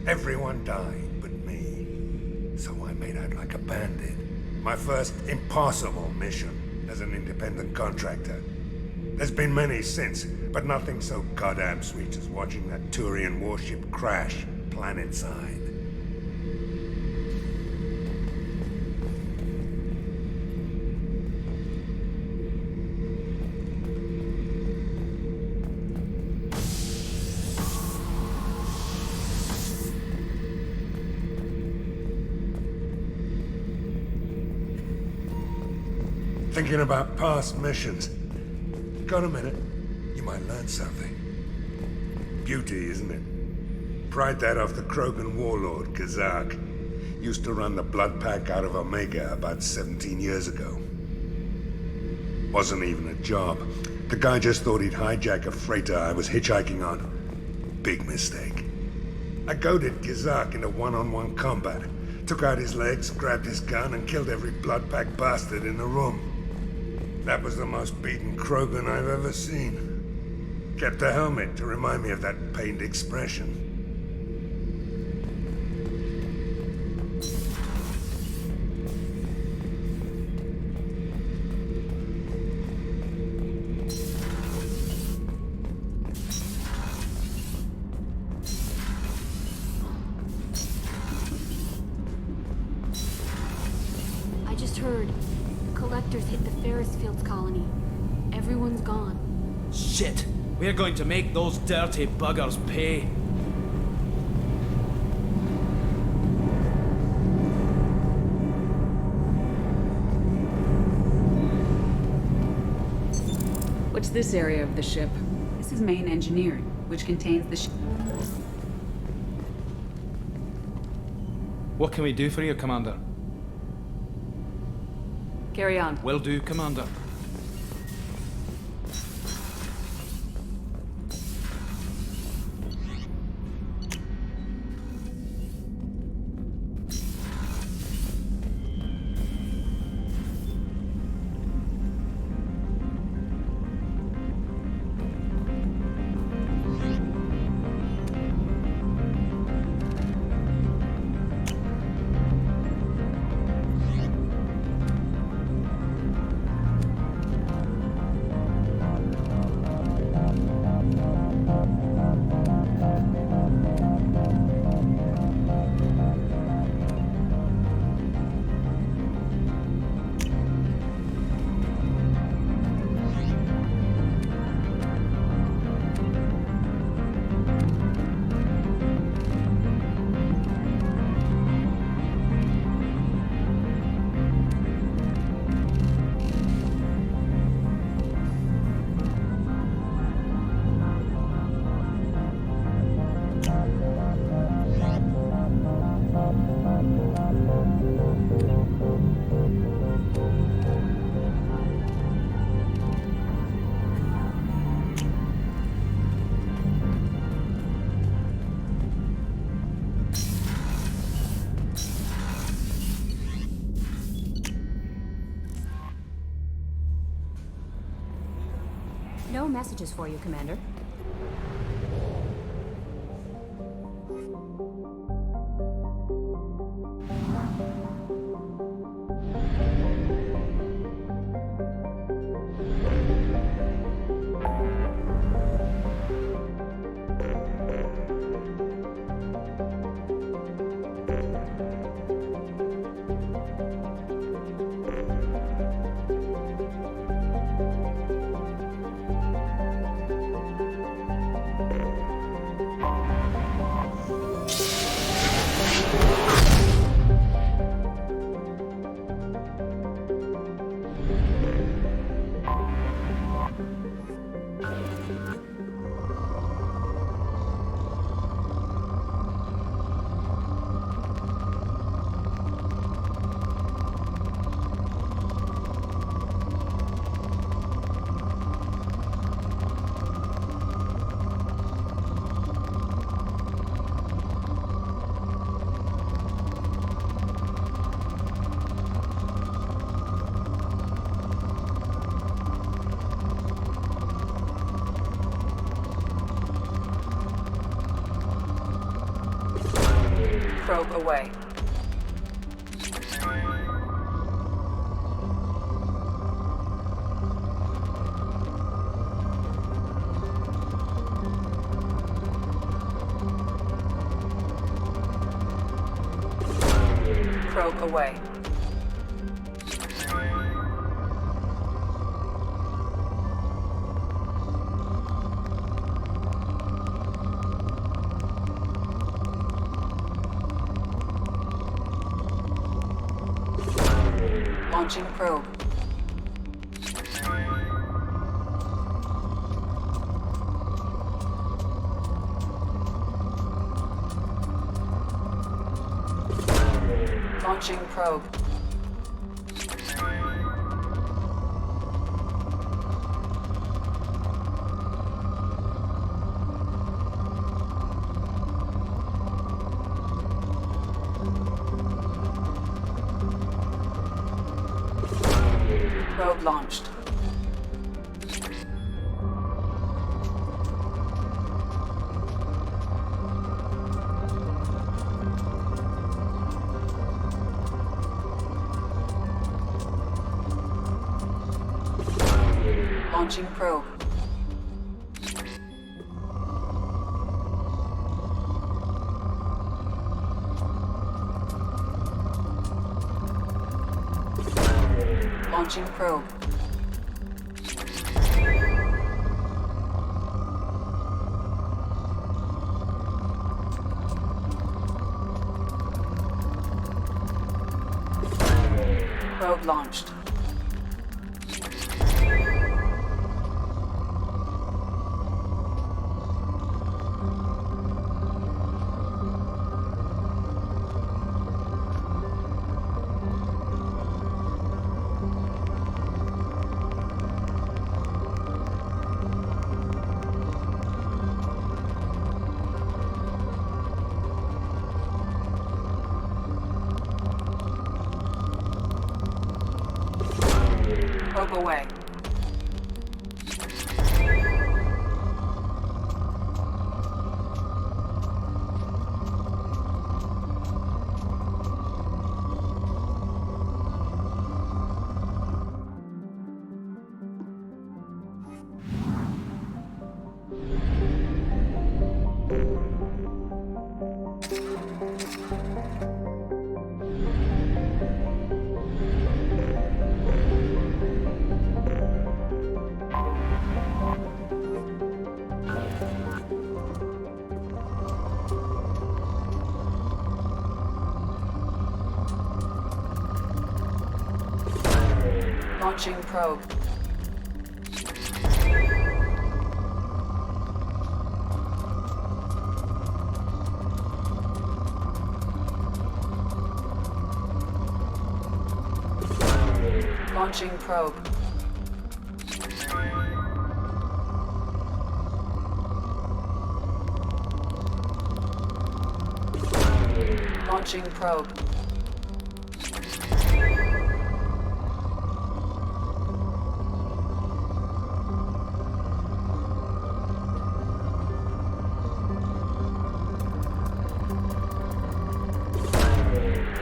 Everyone died but me. So I made out like a bandit. My first impossible mission as an independent contractor. There's been many since, but nothing so goddamn sweet as watching that Turian warship crash planetside. Thinking about past missions. Got a minute? You might learn something. Beauty, isn't it? Pried that off the Krogan warlord, Kazak. Used to run the blood pack out of Omega about 17 years ago. Wasn't even a job. The guy just thought he'd hijack a freighter I was hitchhiking on. Big mistake. I goaded Kazak into one-on-one combat. Took out his legs, grabbed his gun, and killed every blood pack bastard in the room. That was the most beaten Krogan I've ever seen. Kept a helmet to remind me of that pained expression. I just heard. Collectors hit the Ferris Fields colony. Everyone's gone. Shit! We're going to make those dirty buggers pay. What's this area of the ship? This is main engineering, which contains the ship. What can we do for you, Commander? Carry on. Will do, Commander. No messages for you, Commander. Probe away. Probe away. Launching probe. Launching probe. Probe launched. Launching probe. Launching probe. Probe launched. Probe away. Launching probe. Launching probe. Launching probe.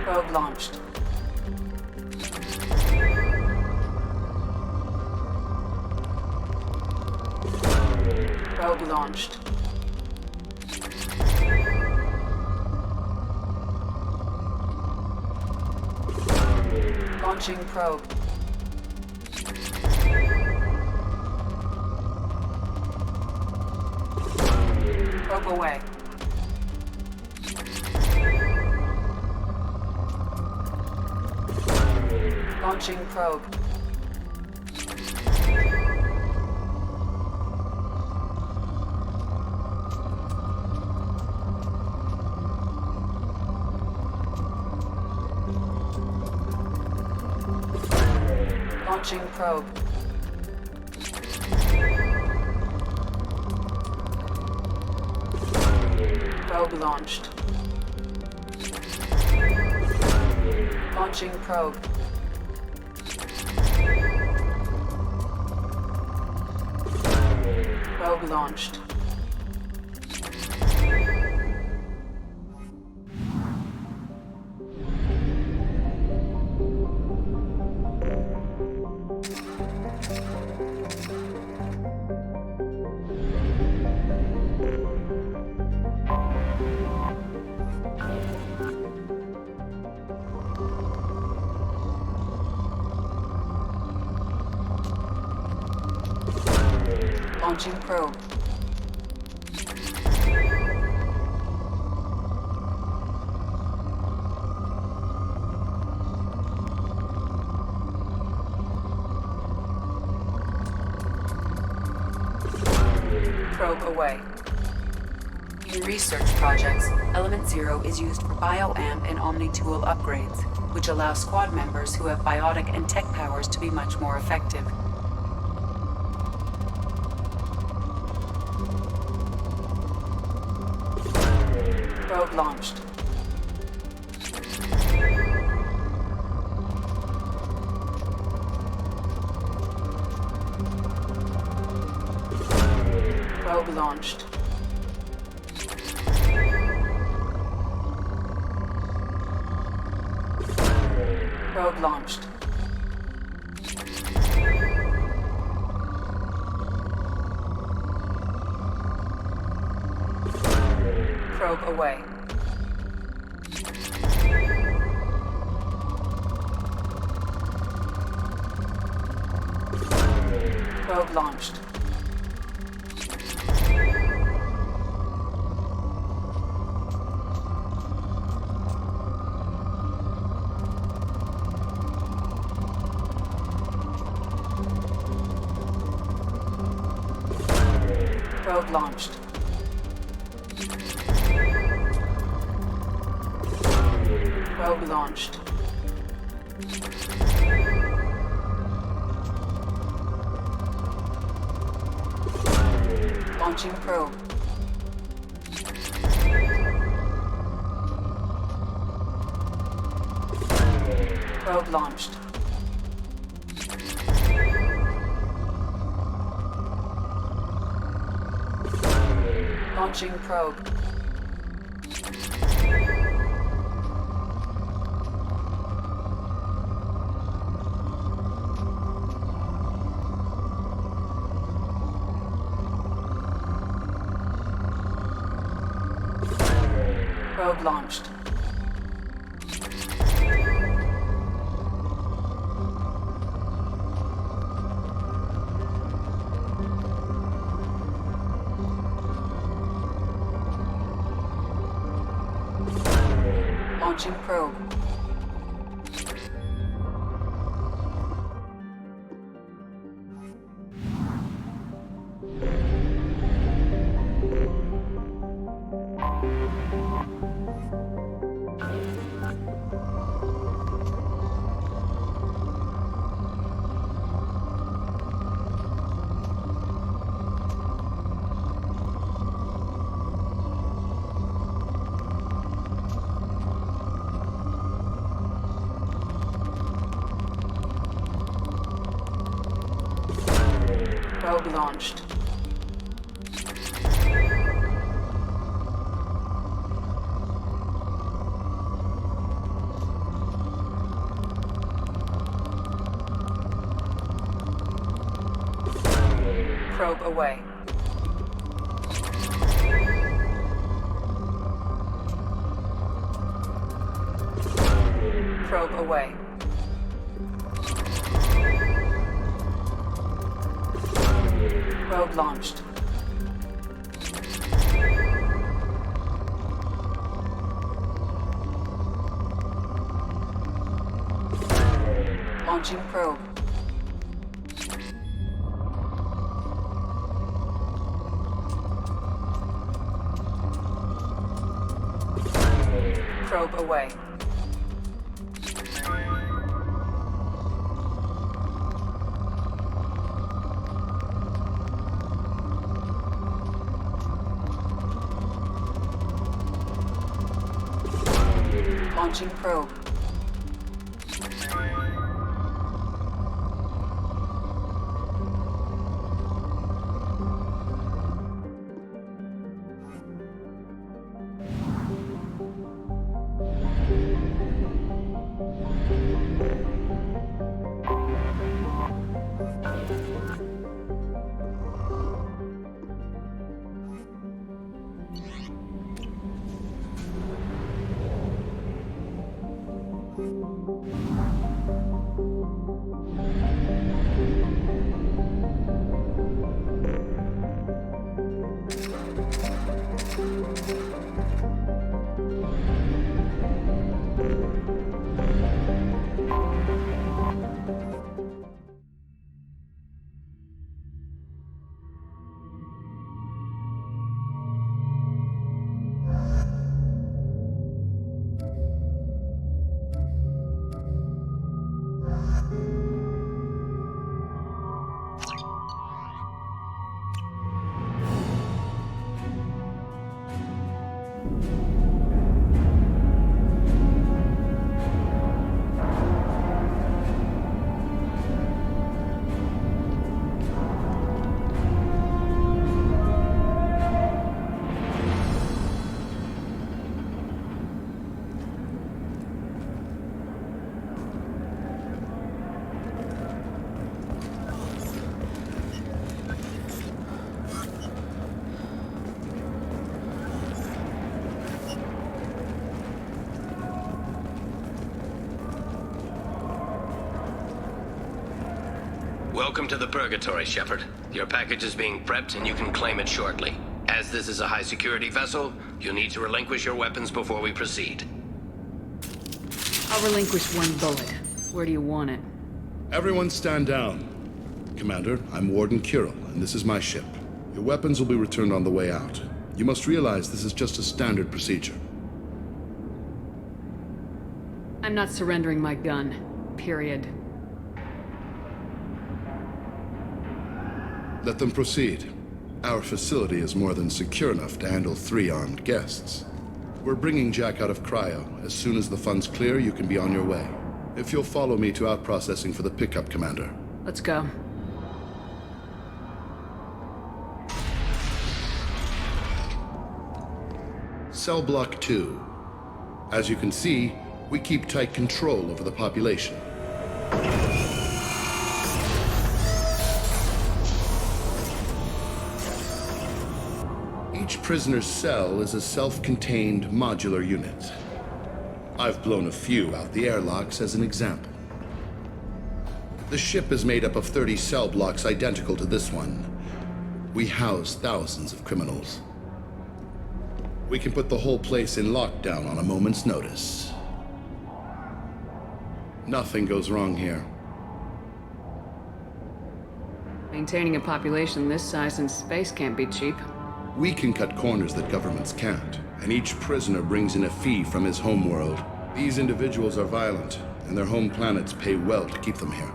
Probe launched. Probe launched. Launching probe. Probe away. Launching probe. Launching probe. Probe launched. Launching probe. Probe launched. Launching probe. Probe away. In research projects, Element Zero is used for bioamp and omni-tool upgrades, which allow squad members who have biotic and tech powers to be much more effective. Probe launched. Probe launched. Probe launched. Probe away. Probe launched. Probe launched. Probe launched. Launching probe. Probe launched. Launching probe. Probe launched. Launching probe. Probe launched. Probe away. Probe away. Probe launched. Launching probe. Probe away. Launching probe. Welcome to the Purgatory, Shepard. Your package is being prepped and you can claim it shortly. As this is a high-security vessel, you'll need to relinquish your weapons before we proceed. I'll relinquish one bullet. Where do you want it? Everyone stand down. Commander, I'm Warden Kirill, and this is my ship. Your weapons will be returned on the way out. You must realize this is just a standard procedure. I'm not surrendering my gun. Period. Let them proceed. Our facility is more than secure enough to handle 3 armed guests. We're bringing Jack out of cryo. As soon as the funds clear, you can be on your way. If you'll follow me to out-processing for the pickup, Commander. Let's go. Cell Block 2. As you can see, we keep tight control over the population. Each prisoner's cell is a self-contained modular unit. I've blown a few out the airlocks as an example. The ship is made up of 30 cell blocks identical to this one. We house thousands of criminals. We can put the whole place in lockdown on a moment's notice. Nothing goes wrong here. Maintaining a population this size in space can't be cheap. We can cut corners that governments can't, and each prisoner brings in a fee from his homeworld. These individuals are violent, and their home planets pay well to keep them here.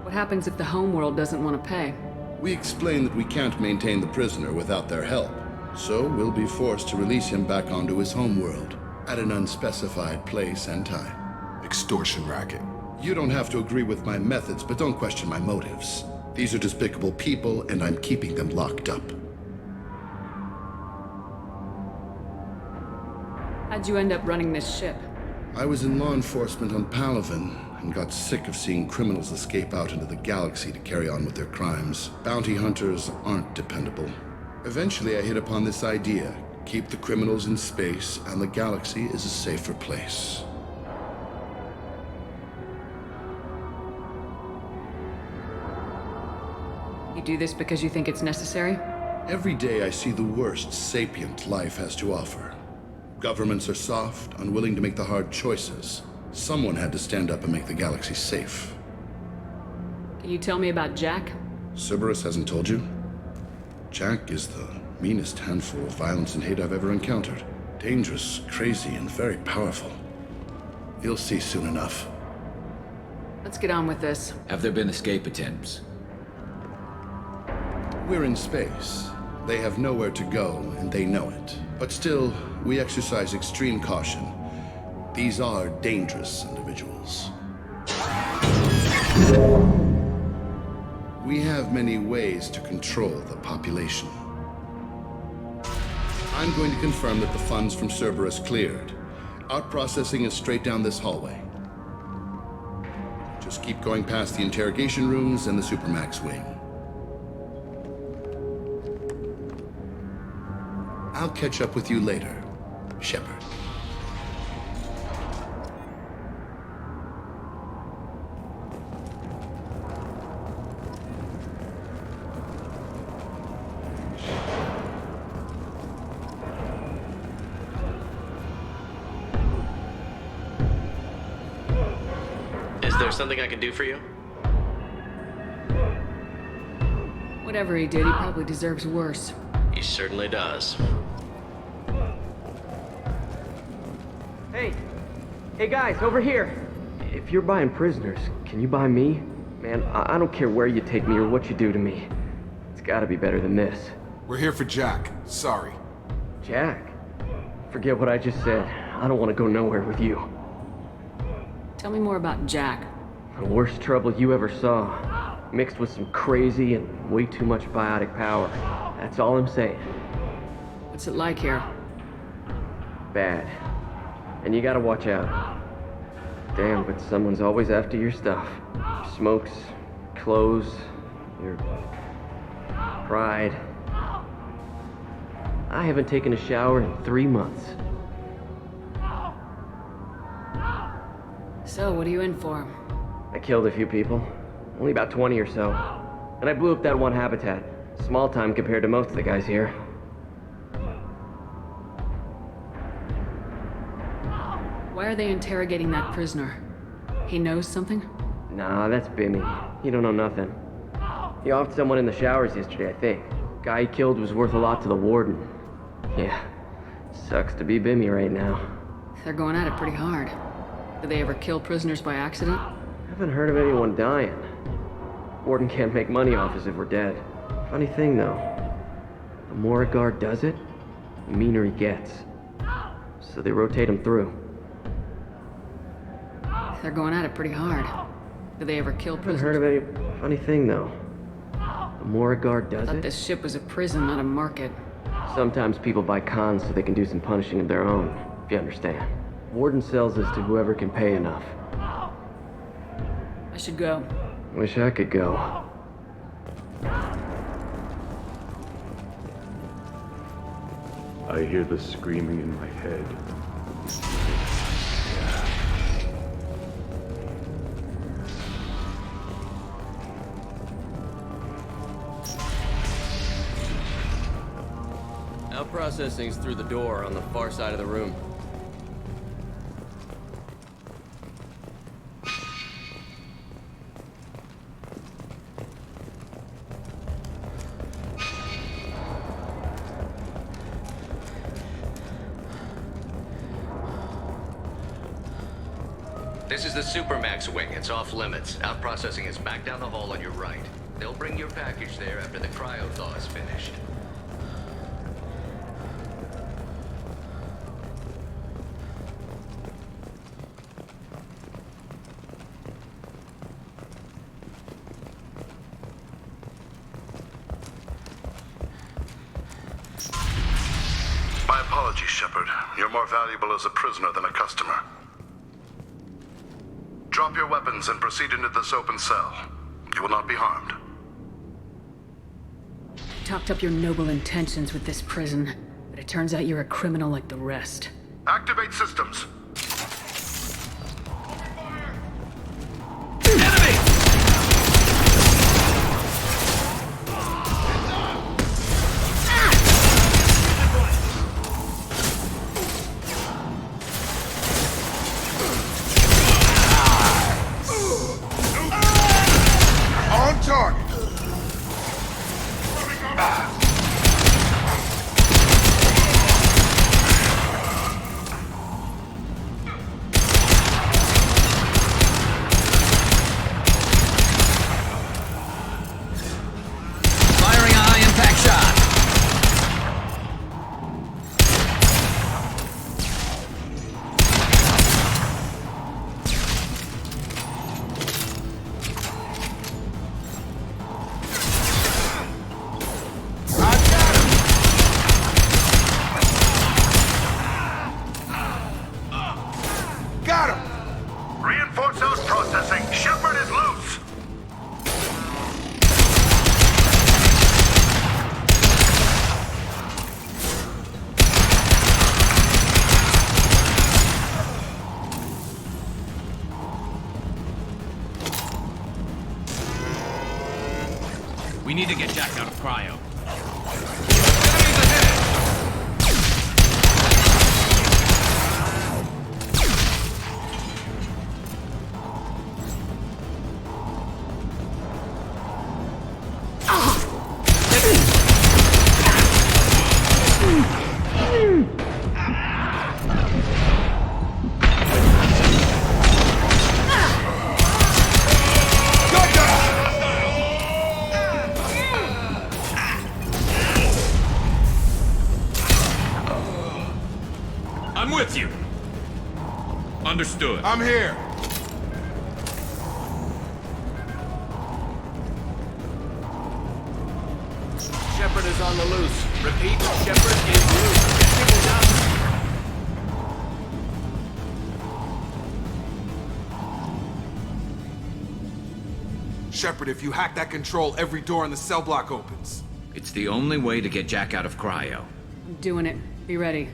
What happens if the homeworld doesn't want to pay? We explain that we can't maintain the prisoner without their help, so we'll be forced to release him back onto his homeworld at an unspecified place and time. Extortion racket. You don't have to agree with my methods, but don't question my motives. These are despicable people, and I'm keeping them locked up. How'd you end up running this ship? I was in law enforcement on Palaven and got sick of seeing criminals escape out into the galaxy to carry on with their crimes. Bounty hunters aren't dependable. Eventually, I hit upon this idea. Keep the criminals in space, and the galaxy is a safer place. You do this because you think it's necessary? Every day I see the worst sapient life has to offer. Governments are soft, unwilling to make the hard choices. Someone had to stand up and make the galaxy safe. Can you tell me about Jack? Cerberus hasn't told you? Jack is the meanest handful of violence and hate I've ever encountered. Dangerous, crazy, and very powerful. You'll see soon enough. Let's get on with this. Have there been escape attempts? We're in space. They have nowhere to go, and they know it. But still, we exercise extreme caution. These are dangerous individuals. We have many ways to control the population. I'm going to confirm that the funds from Cerberus cleared. Out-processing is straight down this hallway. Just keep going past the interrogation rooms and the Supermax wing. I'll catch up with you later, Shepard. Is there something I can do for you? Whatever he did, he probably deserves worse. He certainly does. Hey guys, over here! If you're buying prisoners, can you buy me? Man, I don't care where you take me or what you do to me. It's gotta be better than this. We're here for Jack. Sorry. Jack? Forget what I just said. I don't want to go nowhere with you. Tell me more about Jack. The worst trouble you ever saw. Mixed with some crazy and way too much biotic power. That's all I'm saying. What's it like here? Bad. And you gotta watch out. Damn, but someone's always after your stuff. Your smokes, clothes, your pride. I haven't taken a shower in 3 months. So, what are you in for? I killed a few people. Only about 20 or so. And I blew up that one habitat. Small time compared to most of the guys here. Why are they interrogating that prisoner? He knows something? Nah, that's Bimmy. He don't know nothing. He offed someone in the showers yesterday, I think. Guy he killed was worth a lot to the warden. Yeah, sucks to be Bimmy right now. They're going at it pretty hard. Do they ever kill prisoners by accident? Haven't heard of anyone dying. Warden can't make money off us if we're dead. Funny thing, though. The more a guard does it, the meaner he gets. So they rotate him through. They're going at it pretty hard. Do they ever kill prisoners? Haven't heard of any... Funny thing, though. The more a guard does I thought it... this ship was a prison, not a market. Sometimes people buy cons so they can do some punishing of their own, if you understand. Warden sells this to whoever can pay enough. I should go. Wish I could go. I hear the screaming in my head. Now processing's through the door on the far side of the room. This is the Supermax wing. It's off limits. Out processing is back down the hall on your right. They'll bring your package there after the cryo thaw is finished. My apologies, Shepard. You're more valuable as a prisoner than a customer. Drop your weapons and proceed into this open cell. You will not be harmed. You talked up your noble intentions with this prison, but it turns out you're a criminal like the rest. Activate systems. We need to get Jack out of cryo. I'm with you. Understood. I'm here. Shepard is on the loose. Repeat, Shepard is loose. Get people down. Shepard, if you hack that control, every door in the cell block opens. It's the only way to get Jack out of cryo. I'm doing it. Be ready.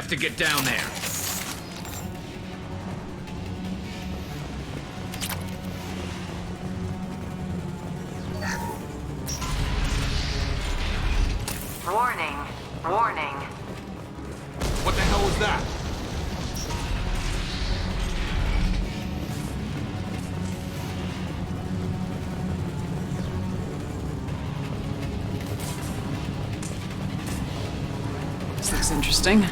have to get down there. Warning. Warning. What the hell was that? This looks interesting.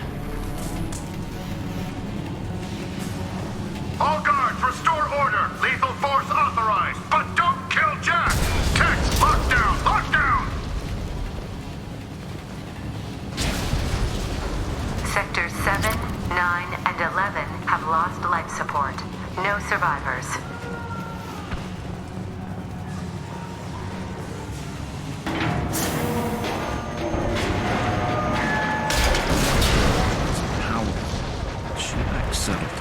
All guards, restore order. Lethal force authorized. But don't kill Jack. Text, lockdown, lockdown. Sectors 7, 9, and 11 have lost life support. No survivors. She lacks subtlety.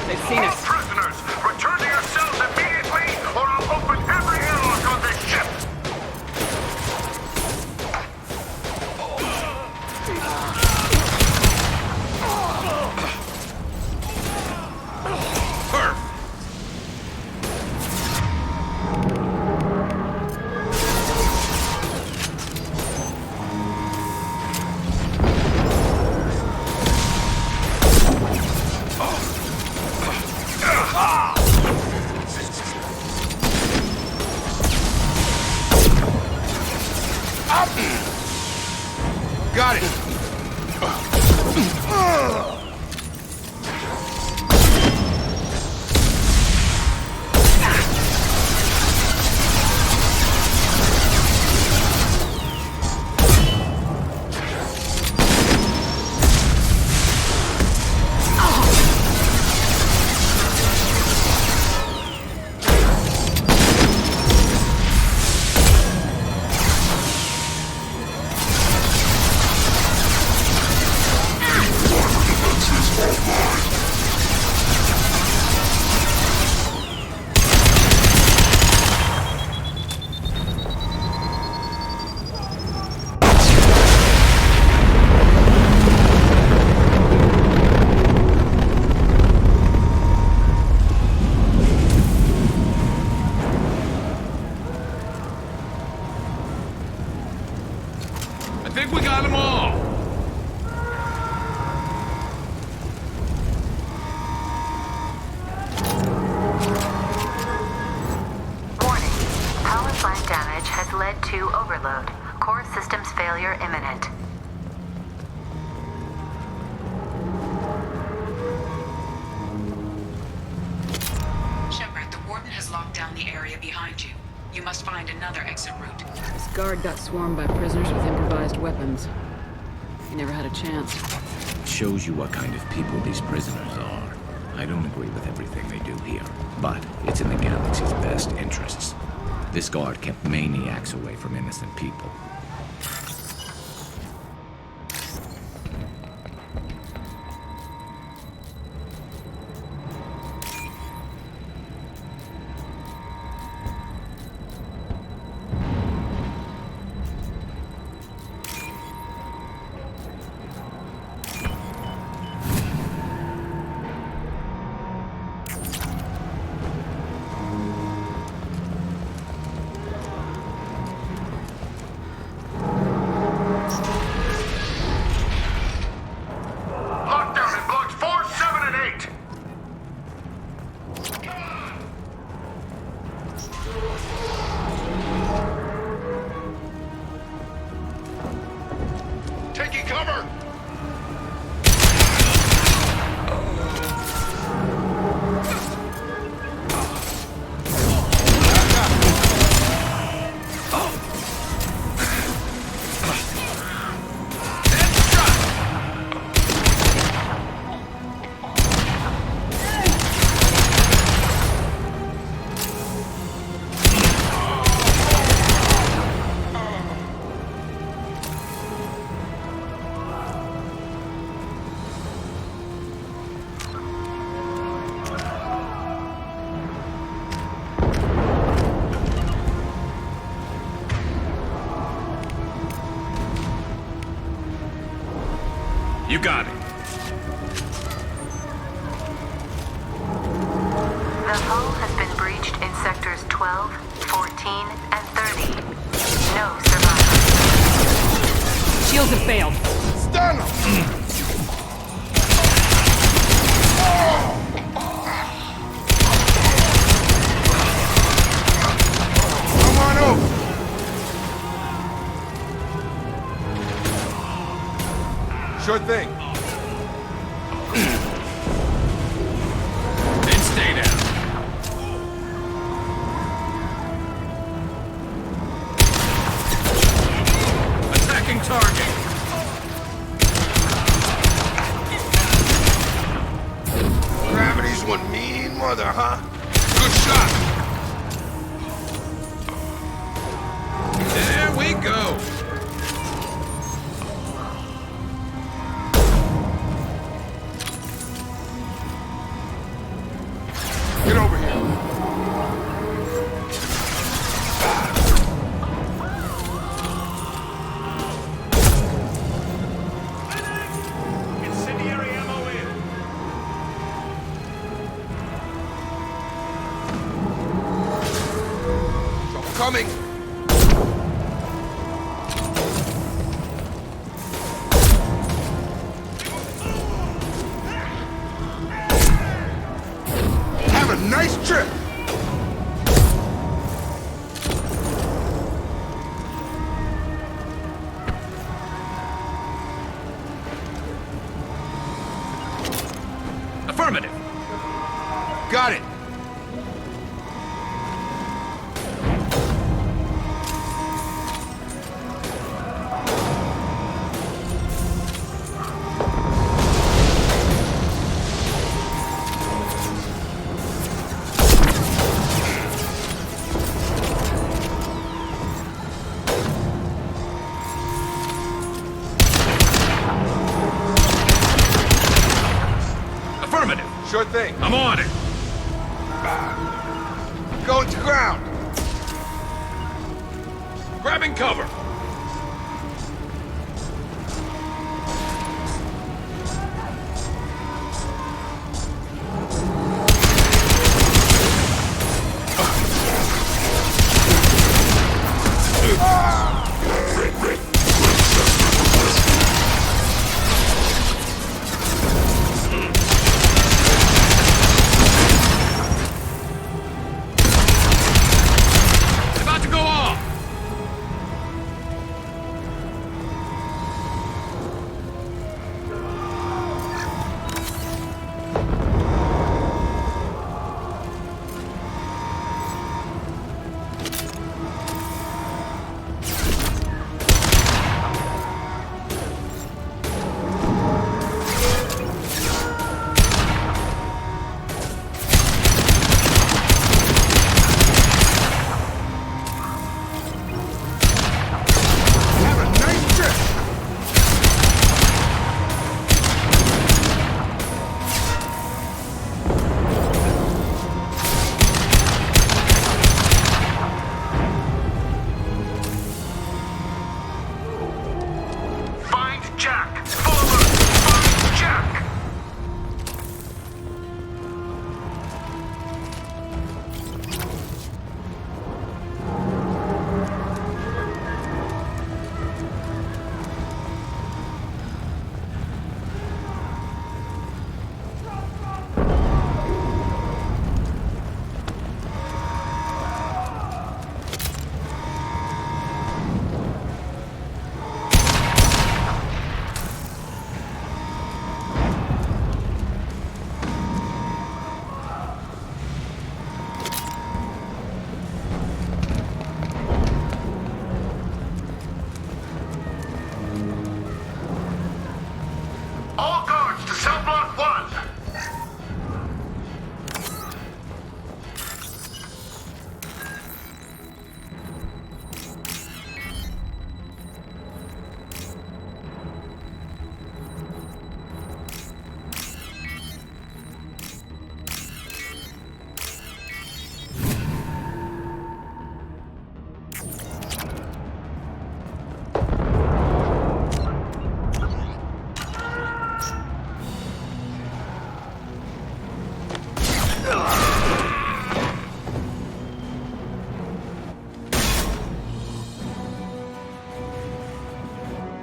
They've seen All us. prisoners, return to your cells immediately, or I'll open every airlock on this ship. Got it! I think we got them all. Warning. Power plant damage has led to overload. Core systems failure imminent. Shepard, the Warden has locked down the area behind you. You must find another exit route. This guard got swarmed by prisoners with improvised weapons. He never had a chance. It shows you what kind of people these prisoners are. I don't agree with everything they do here, but it's in the galaxy's best interests. This guard kept maniacs away from innocent people. You got it. The hull has been breached in sectors 12, 14, and 30. No survivors. Shields have failed. Stun him! Come on over! Sure thing. And stay down. Attacking target. Gravity's one mean mother, huh? Good shot. There we go. Get over here. Incendiary ammo in. Trouble coming. Have a nice trip. Affirmative. Got it. Affirmative. Sure thing. I'm on it. Going to ground. Grabbing cover. About to go off.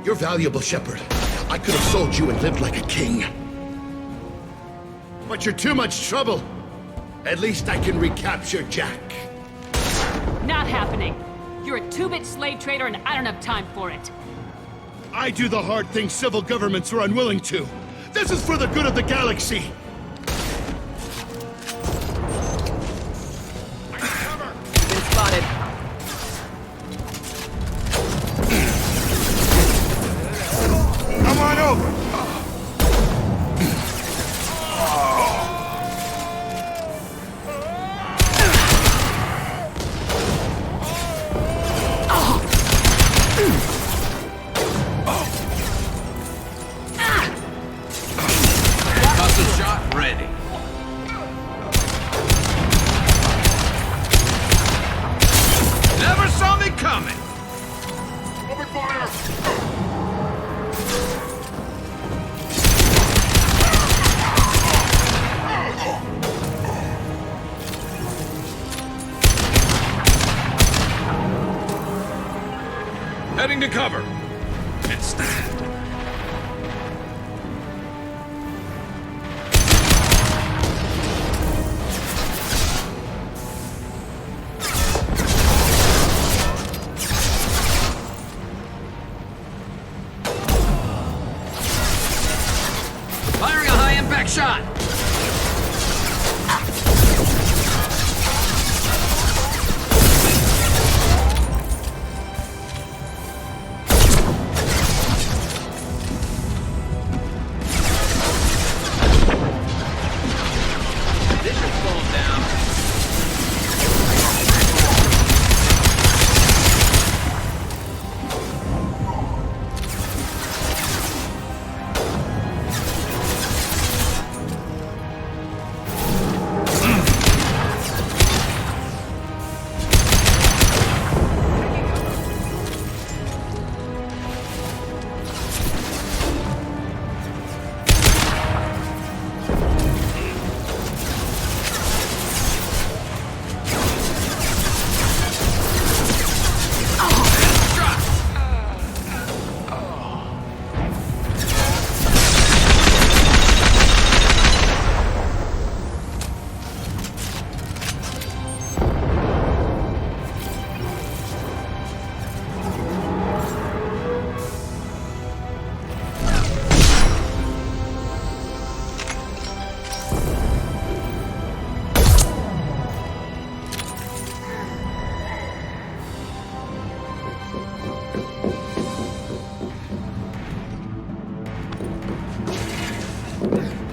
You're valuable, Shepard. I could have sold you and lived like a king. But you're too much trouble. At least I can recapture Jack. Not happening. You're a two-bit slave trader and I don't have time for it. I do the hard things civil governments are unwilling to. This is for the good of the galaxy. Been spotted. Come on over. Muscle shot ready. Never saw me coming. Open fire! Heading to cover. Instant. Firing a high-impact shot. Vision's falling down.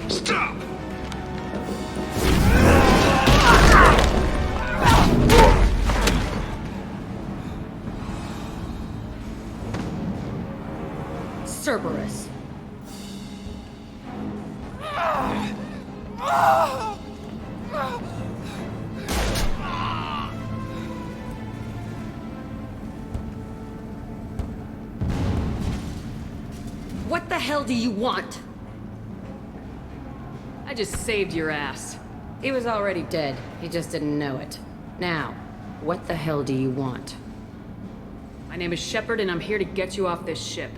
Stop! Cerberus. What the hell do you want? I just saved your ass. He was already dead. He just didn't know it. Now, what the hell do you want? My name is Shepard and I'm here to get you off this ship.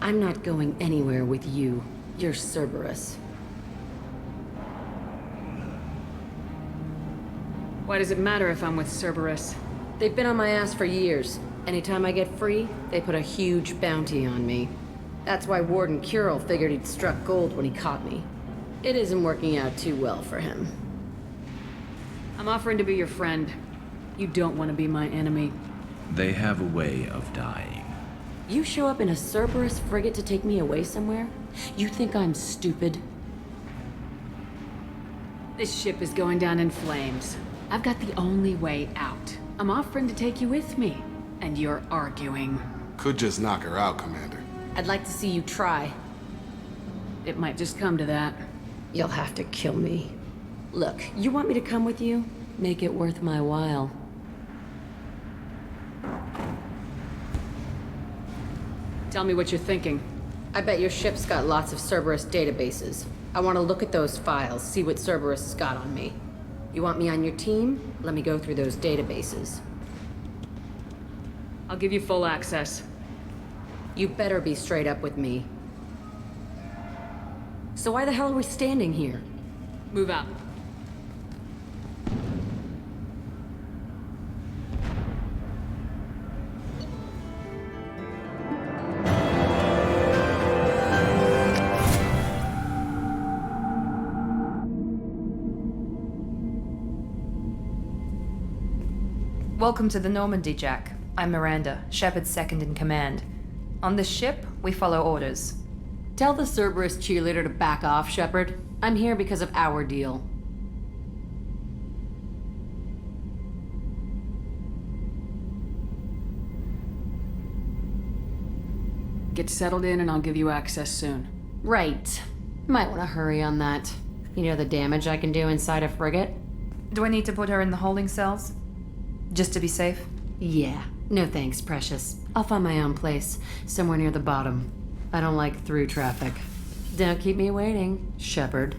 I'm not going anywhere with you. You're Cerberus. Why does it matter if I'm with Cerberus? They've been on my ass for years. Anytime I get free, they put a huge bounty on me. That's why Warden Curel figured he'd struck gold when he caught me. It isn't working out too well for him. I'm offering to be your friend. You don't want to be my enemy. They have a way of dying. You show up in a Cerberus frigate to take me away somewhere? You think I'm stupid? This ship is going down in flames. I've got the only way out. I'm offering to take you with me. And you're arguing. Could just knock her out, Commander. I'd like to see you try. It might just come to that. You'll have to kill me. Look, you want me to come with you? Make it worth my while. Tell me what you're thinking. I bet your ship's got lots of Cerberus databases. I want to look at those files, see what Cerberus has got on me. You want me on your team? Let me go through those databases. I'll give you full access. You better be straight up with me. So why the hell are we standing here? Move out. Welcome to the Normandy, Jack. I'm Miranda, Shepard's second in command. On this ship, we follow orders. Tell the Cerberus cheerleader to back off, Shepard. I'm here because of our deal. Get settled in and I'll give you access soon. Right. Might want to hurry on that. You know the damage I can do inside a frigate? Do I need to put her in the holding cells? Just to be safe? Yeah. No thanks, precious. I'll find my own place, somewhere near the bottom. I don't like through traffic. Don't keep me waiting, Shepard.